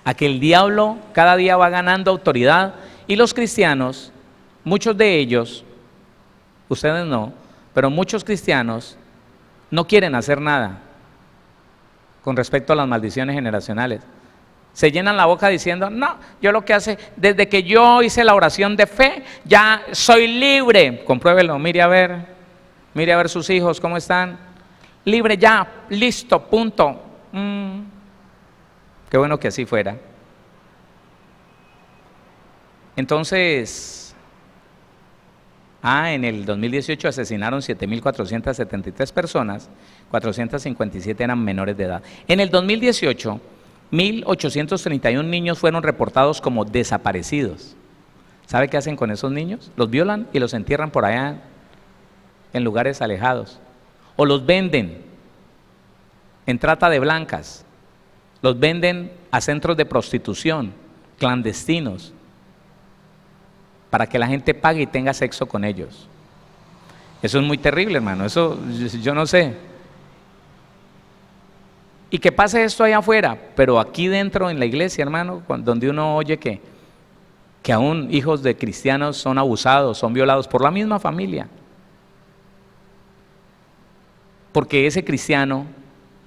a que el diablo cada día va ganando autoridad y los cristianos, muchos de ellos, ustedes no, pero muchos cristianos no quieren hacer nada con respecto a las maldiciones generacionales. Se llenan la boca diciendo, no, yo lo que hace, desde que yo hice la oración de fe, ya soy libre. Compruébelo, mire a ver sus hijos, ¿cómo están? Libre ya, listo, punto. Qué bueno que así fuera. Entonces, en el 2018 asesinaron 7.473 personas, 457 eran menores de edad. En el 2018, 1.831 niños fueron reportados como desaparecidos. ¿Sabe qué hacen con esos niños? Los violan y los entierran por allá en lugares alejados. O los venden en trata de blancas, los venden a centros de prostitución clandestinos para que la gente pague y tenga sexo con ellos. Eso es muy terrible, hermano, eso yo no sé. Y que pase esto allá afuera, pero aquí dentro en la iglesia, hermano, donde uno oye que aún hijos de cristianos son abusados, son violados por la misma familia. Porque ese cristiano,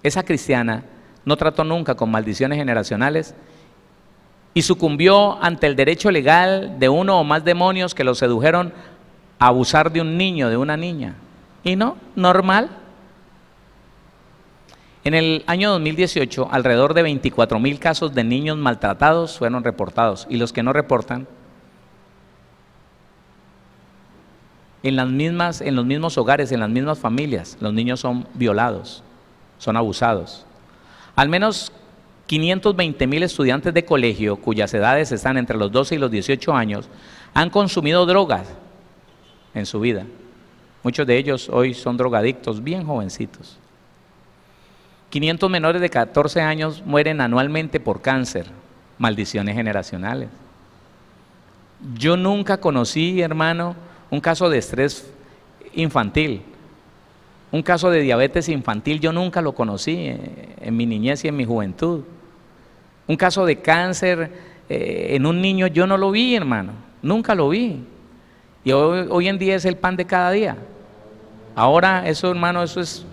esa cristiana, no trató nunca con maldiciones generacionales y sucumbió ante el derecho legal de uno o más demonios que lo sedujeron a abusar de un niño, de una niña. Y no, normal. En el año 2018, alrededor de 24.000 casos de niños maltratados fueron reportados, y los que no reportan, en los mismos hogares, en las mismas familias, los niños son violados, son abusados. Al menos 520.000 estudiantes de colegio, cuyas edades están entre los 12 y los 18 años, han consumido drogas en su vida. Muchos de ellos hoy son drogadictos, bien jovencitos. 500 menores de 14 años mueren anualmente por cáncer, maldiciones generacionales. Yo nunca conocí, hermano, un caso de estrés infantil, un caso de diabetes infantil, yo nunca lo conocí en mi niñez y en mi juventud. Un caso de cáncer en un niño, yo no lo vi, hermano, nunca lo vi. Y hoy en día es el pan de cada día. Ahora eso, hermano, eso es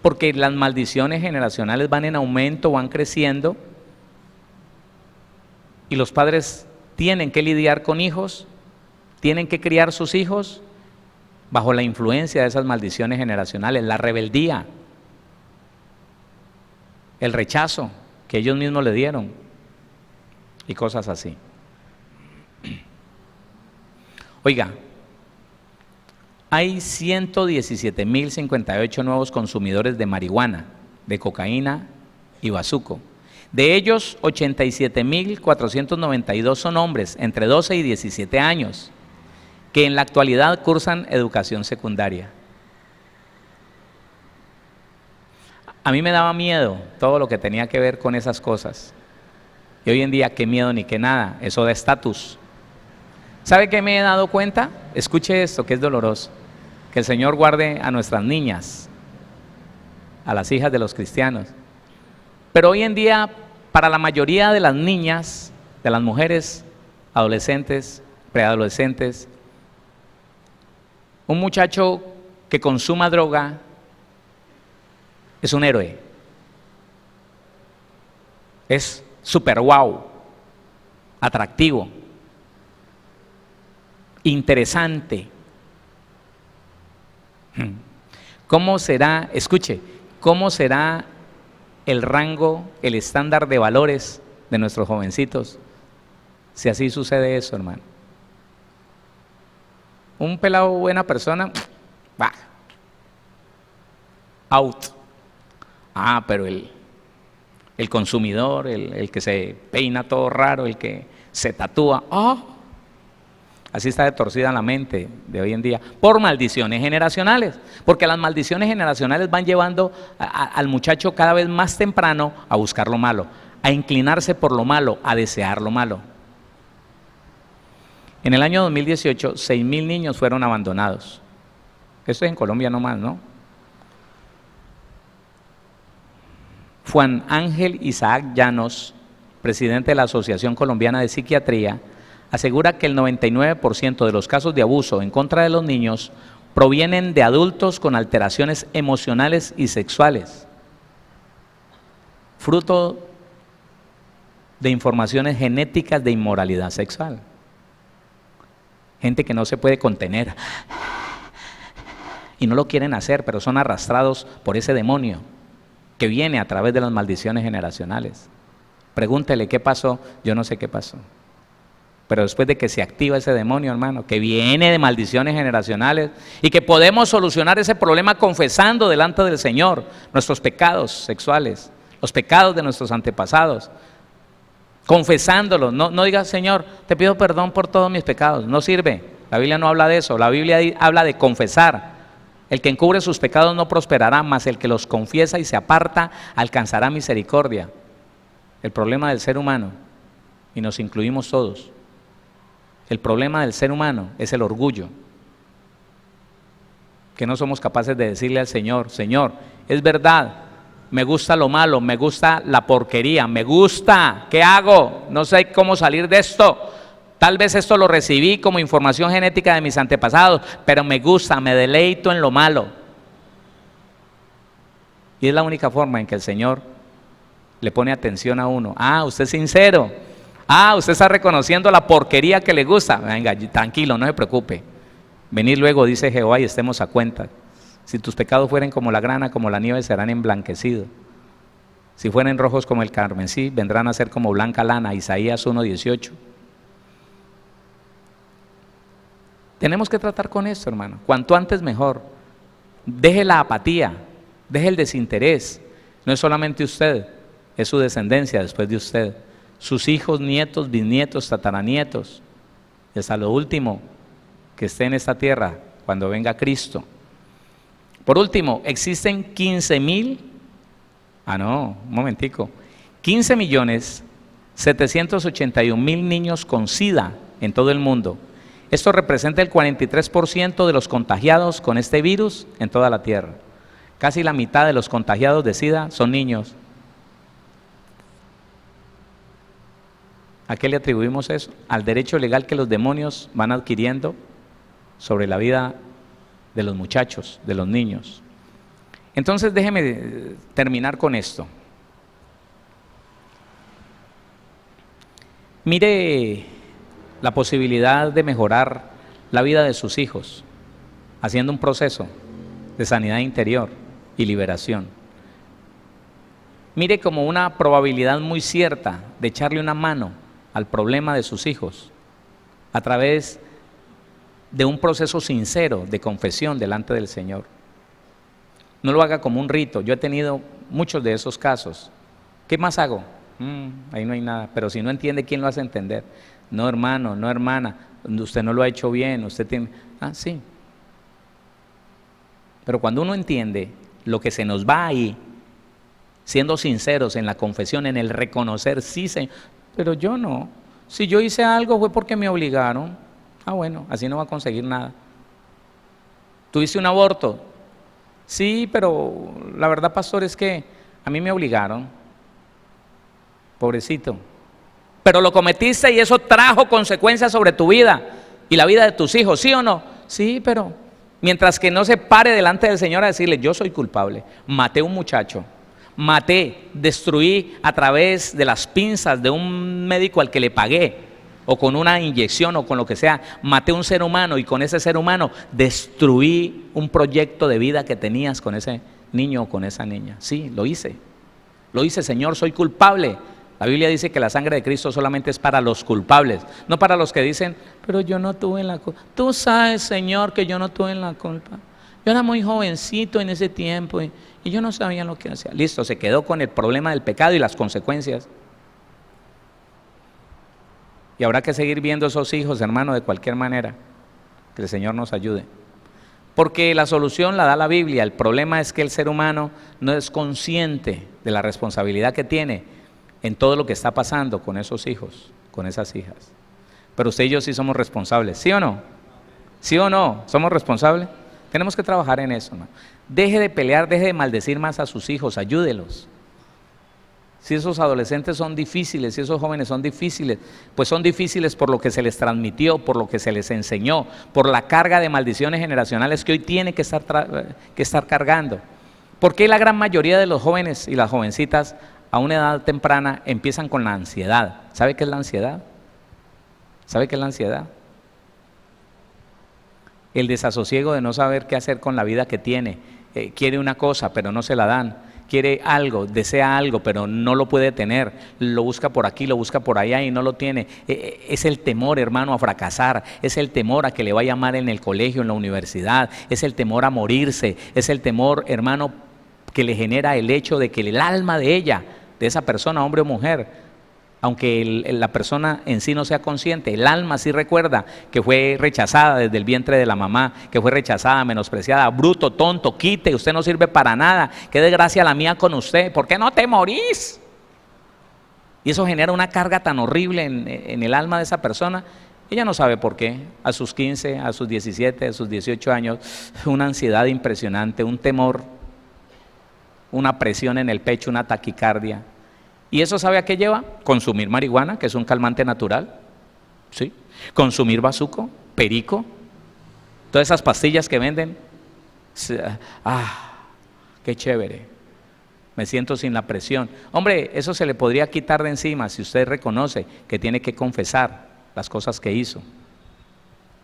porque las maldiciones generacionales van en aumento, van creciendo, y los padres tienen que lidiar con hijos, tienen que criar sus hijos bajo la influencia de esas maldiciones generacionales, la rebeldía, el rechazo que ellos mismos le dieron y cosas así. Oiga, hay 117.058 nuevos consumidores de marihuana, de cocaína y bazuco. De ellos, 87.492 son hombres entre 12 y 17 años, que en la actualidad cursan educación secundaria. A mí me daba miedo todo lo que tenía que ver con esas cosas. Y hoy en día, qué miedo ni qué nada, eso da estatus. ¿Sabe qué me he dado cuenta? Escuche esto, que es doloroso. Que el Señor guarde a nuestras niñas, a las hijas de los cristianos. Pero hoy en día, para la mayoría de las niñas, de las mujeres, adolescentes, preadolescentes, un muchacho que consuma droga es un héroe. Es súper guau, atractivo, interesante. ¿Cómo será, escuche, cómo será el rango, el estándar de valores de nuestros jovencitos si así sucede eso, hermano? Un pelado buena persona, va, out. Ah, pero el consumidor, el que se peina todo raro, el que se tatúa, así está de torcida la mente de hoy en día, por maldiciones generacionales, porque las maldiciones generacionales van llevando al muchacho cada vez más temprano a buscar lo malo, a inclinarse por lo malo, a desear lo malo. En el año 2018, 6.000 niños fueron abandonados. Esto es en Colombia nomás, ¿no? Juan Ángel Isaac Llanos, presidente de la Asociación Colombiana de Psiquiatría, asegura que el 99% de los casos de abuso en contra de los niños provienen de adultos con alteraciones emocionales y sexuales, fruto de informaciones genéticas de inmoralidad sexual. Gente que no se puede contener y no lo quieren hacer, pero son arrastrados por ese demonio que viene a través de las maldiciones generacionales. Pregúntele qué pasó, yo no sé qué pasó. Pero después de que se activa ese demonio, hermano, que viene de maldiciones generacionales y que podemos solucionar ese problema confesando delante del Señor nuestros pecados sexuales, los pecados de nuestros antepasados, confesándolos. No digas, Señor, te pido perdón por todos mis pecados. No sirve. La Biblia no habla de eso. La Biblia habla de confesar. El que encubre sus pecados no prosperará, mas el que los confiesa y se aparta alcanzará misericordia. El problema del ser humano, y nos incluimos todos, el problema del ser humano es el orgullo, que no somos capaces de decirle al Señor, Señor, es verdad, me gusta lo malo, me gusta la porquería, me gusta, ¿qué hago? No sé cómo salir de esto. Tal vez esto lo recibí como información genética de mis antepasados, pero me gusta, me deleito en lo malo. Y es la única forma en que el Señor le pone atención a uno. Ah, usted es sincero. Ah, usted está reconociendo la porquería que le gusta. Venga, tranquilo, no se preocupe. Venid luego, dice Jehová, y estemos a cuenta. Si tus pecados fueren como la grana, como la nieve, serán emblanquecidos. Si fueren rojos como el carmesí, vendrán a ser como blanca lana. Isaías 1:18. Tenemos que tratar con esto, hermano. Cuanto antes mejor. Deje la apatía, deje el desinterés. No es solamente usted, es su descendencia después de usted. Sus hijos, nietos, bisnietos, tataranietos. Y hasta lo último que esté en esta tierra cuando venga Cristo. Por último, existen 15.000, un momentico, 15.781.000 niños con SIDA en todo el mundo. Esto representa el 43% de los contagiados con este virus en toda la tierra. Casi la mitad de los contagiados de SIDA son niños. ¿A qué le atribuimos eso? Al derecho legal que los demonios van adquiriendo sobre la vida de los muchachos, de los niños. Entonces déjeme terminar con esto. Mire la posibilidad de mejorar la vida de sus hijos, haciendo un proceso de sanidad interior y liberación. Mire como una probabilidad muy cierta de echarle una mano al problema de sus hijos a través de un proceso sincero de confesión delante del Señor. No lo haga como un rito. Yo he tenido muchos de esos casos. ¿Qué más hago? Ahí no hay nada. Pero si no entiende, ¿quién lo hace entender? No, hermano, no, hermana, usted no lo ha hecho bien, usted tiene... sí. Pero cuando uno entiende lo que se nos va ahí, siendo sinceros en la confesión, en el reconocer, sí, Señor, pero yo no. Si yo hice algo fue porque me obligaron. Bueno, así no va a conseguir nada. ¿Tuviste un aborto? Sí, pero la verdad, pastor, es que a mí me obligaron. Pobrecito. Pero lo cometiste y eso trajo consecuencias sobre tu vida y la vida de tus hijos, ¿sí o no? Sí, pero mientras que no se pare delante del Señor a decirle, yo soy culpable, maté a un muchacho, destruí a través de las pinzas de un médico al que le pagué, o con una inyección o con lo que sea, maté a un ser humano y con ese ser humano destruí un proyecto de vida que tenías con ese niño o con esa niña. Sí, lo hice, Señor, soy culpable. La Biblia dice que la sangre de Cristo solamente es para los culpables, no para los que dicen, pero yo no tuve la culpa. Tú sabes, Señor, que yo no tuve la culpa. Yo era muy jovencito en ese tiempo y yo no sabía lo que hacía. Listo, se quedó con el problema del pecado y las consecuencias. Y habrá que seguir viendo esos hijos, hermano, de cualquier manera. Que el Señor nos ayude. Porque la solución la da la Biblia. El problema es que el ser humano no es consciente de la responsabilidad que tiene en todo lo que está pasando con esos hijos, con esas hijas. Pero usted y yo sí somos responsables, ¿sí o no? ¿Sí o no? ¿Somos responsables? Tenemos que trabajar en eso, ¿no? Deje de pelear, deje de maldecir más a sus hijos, ayúdelos. Si esos adolescentes son difíciles, si esos jóvenes son difíciles, pues son difíciles por lo que se les transmitió, por lo que se les enseñó, por la carga de maldiciones generacionales que hoy tiene que estar cargando. ¿Por qué la gran mayoría de los jóvenes y las jovencitas a una edad temprana empiezan con la ansiedad? ¿Sabe qué es la ansiedad? ¿Sabe qué es la ansiedad? El desasosiego de no saber qué hacer con la vida que tiene. Quiere una cosa, pero no se la dan. Quiere algo, desea algo, pero no lo puede tener. Lo busca por aquí, lo busca por allá y no lo tiene. Es el temor, hermano, a fracasar. Es el temor a que le vaya mal en el colegio, en la universidad. Es el temor a morirse. Es el temor, hermano, que le genera el hecho de que el alma de ella, de esa persona, hombre o mujer, aunque la persona en sí no sea consciente, el alma sí recuerda que fue rechazada desde el vientre de la mamá, que fue rechazada, menospreciada, bruto, tonto, quite, usted no sirve para nada, qué desgracia la mía con usted, ¿por qué no te morís? Y eso genera una carga tan horrible en el alma de esa persona. Ella no sabe por qué, a sus 15, a sus 17, a sus 18 años, una ansiedad impresionante, un temor, una presión en el pecho, una taquicardia. ¿Y eso sabe a qué lleva? Consumir marihuana, que es un calmante natural, ¿sí? Consumir bazuco, perico, todas esas pastillas que venden. Qué chévere, me siento sin la presión. Hombre, eso se le podría quitar de encima si usted reconoce que tiene que confesar las cosas que hizo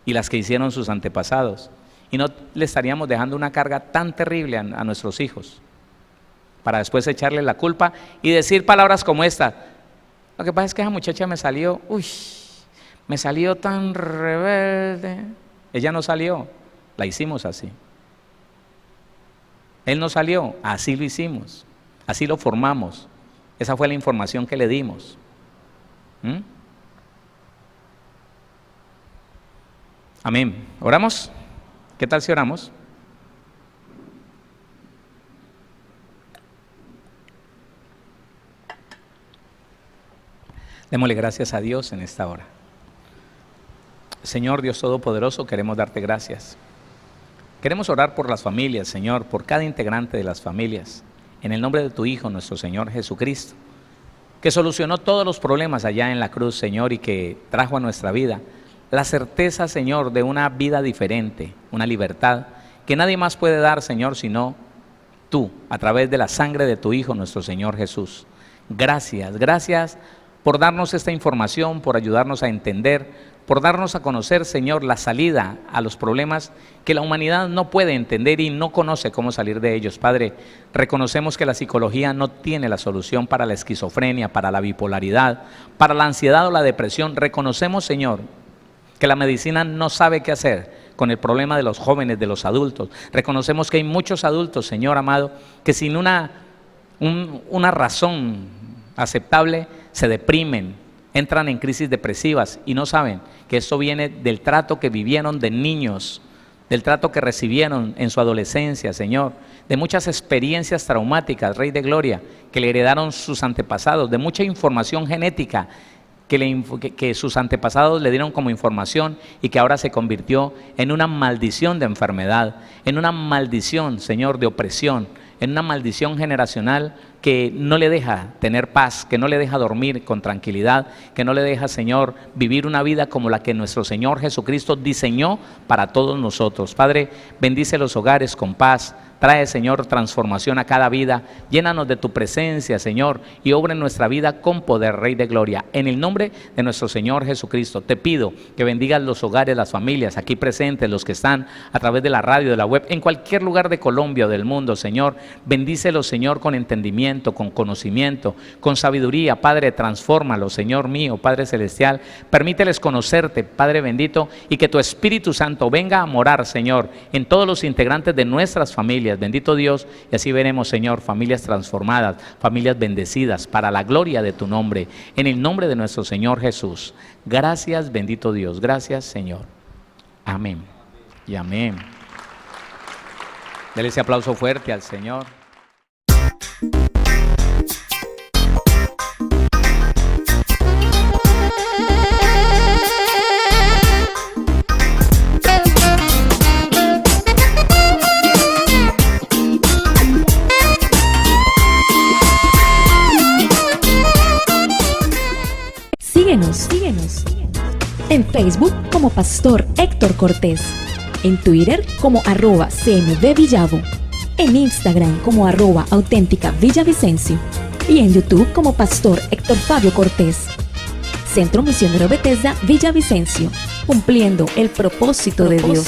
y las que hicieron sus antepasados. Y no le estaríamos dejando una carga tan terrible a nuestros hijos, para después echarle la culpa y decir palabras como esta. Lo que pasa es que esa muchacha me salió tan rebelde. Ella no salió, la hicimos así. Él no salió, así lo hicimos, así lo formamos. Esa fue la información que le dimos. Amén. ¿Oramos? ¿Qué tal si oramos? Démosle gracias a Dios en esta hora. Señor Dios Todopoderoso, queremos darte gracias. Queremos orar por las familias, Señor, por cada integrante de las familias, en el nombre de tu Hijo, nuestro Señor Jesucristo, que solucionó todos los problemas allá en la cruz, Señor, y que trajo a nuestra vida la certeza, Señor, de una vida diferente, una libertad que nadie más puede dar, Señor, sino tú, a través de la sangre de tu Hijo, nuestro Señor Jesús. Gracias, gracias por darnos esta información, por ayudarnos a entender, por darnos a conocer, Señor, la salida a los problemas que la humanidad no puede entender y no conoce cómo salir de ellos. Padre, reconocemos que la psicología no tiene la solución para la esquizofrenia, para la bipolaridad, para la ansiedad o la depresión. Reconocemos, Señor, que la medicina no sabe qué hacer con el problema de los jóvenes, de los adultos. Reconocemos que hay muchos adultos, Señor amado, que sin una razón aceptable se deprimen, entran en crisis depresivas y no saben que esto viene del trato que vivieron de niños, del trato que recibieron en su adolescencia, Señor, de muchas experiencias traumáticas, Rey de Gloria, que le heredaron sus antepasados, de mucha información genética que sus antepasados le dieron como información y que ahora se convirtió en una maldición de enfermedad, en una maldición, Señor, de opresión, en una maldición generacional que no le deja tener paz, que no le deja dormir con tranquilidad, que no le deja, Señor, vivir una vida como la que nuestro Señor Jesucristo diseñó para todos nosotros. Padre, bendice los hogares con paz, Trae, Señor, transformación a cada vida. Llénanos de tu presencia, Señor, y obra en nuestra vida con poder, Rey de Gloria. En el nombre de nuestro Señor Jesucristo, te pido que bendigas los hogares, las familias aquí presentes, los que están a través de la radio, de la web, en cualquier lugar de Colombia o del mundo, Señor. Bendícelos, Señor, con entendimiento, con conocimiento, con sabiduría. Padre, transfórmalos, Señor mío, Padre celestial. Permíteles conocerte, Padre bendito, y que tu Espíritu Santo venga a morar, Señor, en todos los integrantes de nuestras familias. Bendito Dios, y así veremos, Señor, familias transformadas, familias bendecidas para la gloria de tu nombre, en el nombre de nuestro Señor Jesús. Gracias, bendito Dios. Gracias, Señor. Amén y amén. Dele ese aplauso fuerte al Señor. Síguenos en Facebook como Pastor Héctor Cortés, en Twitter como @CMVVillavo, en Instagram como @auténtica Villavicencio y en YouTube como Pastor Héctor Fabio Cortés. Centro Misionero Bethesda Villavicencio, cumpliendo el propósito de Dios.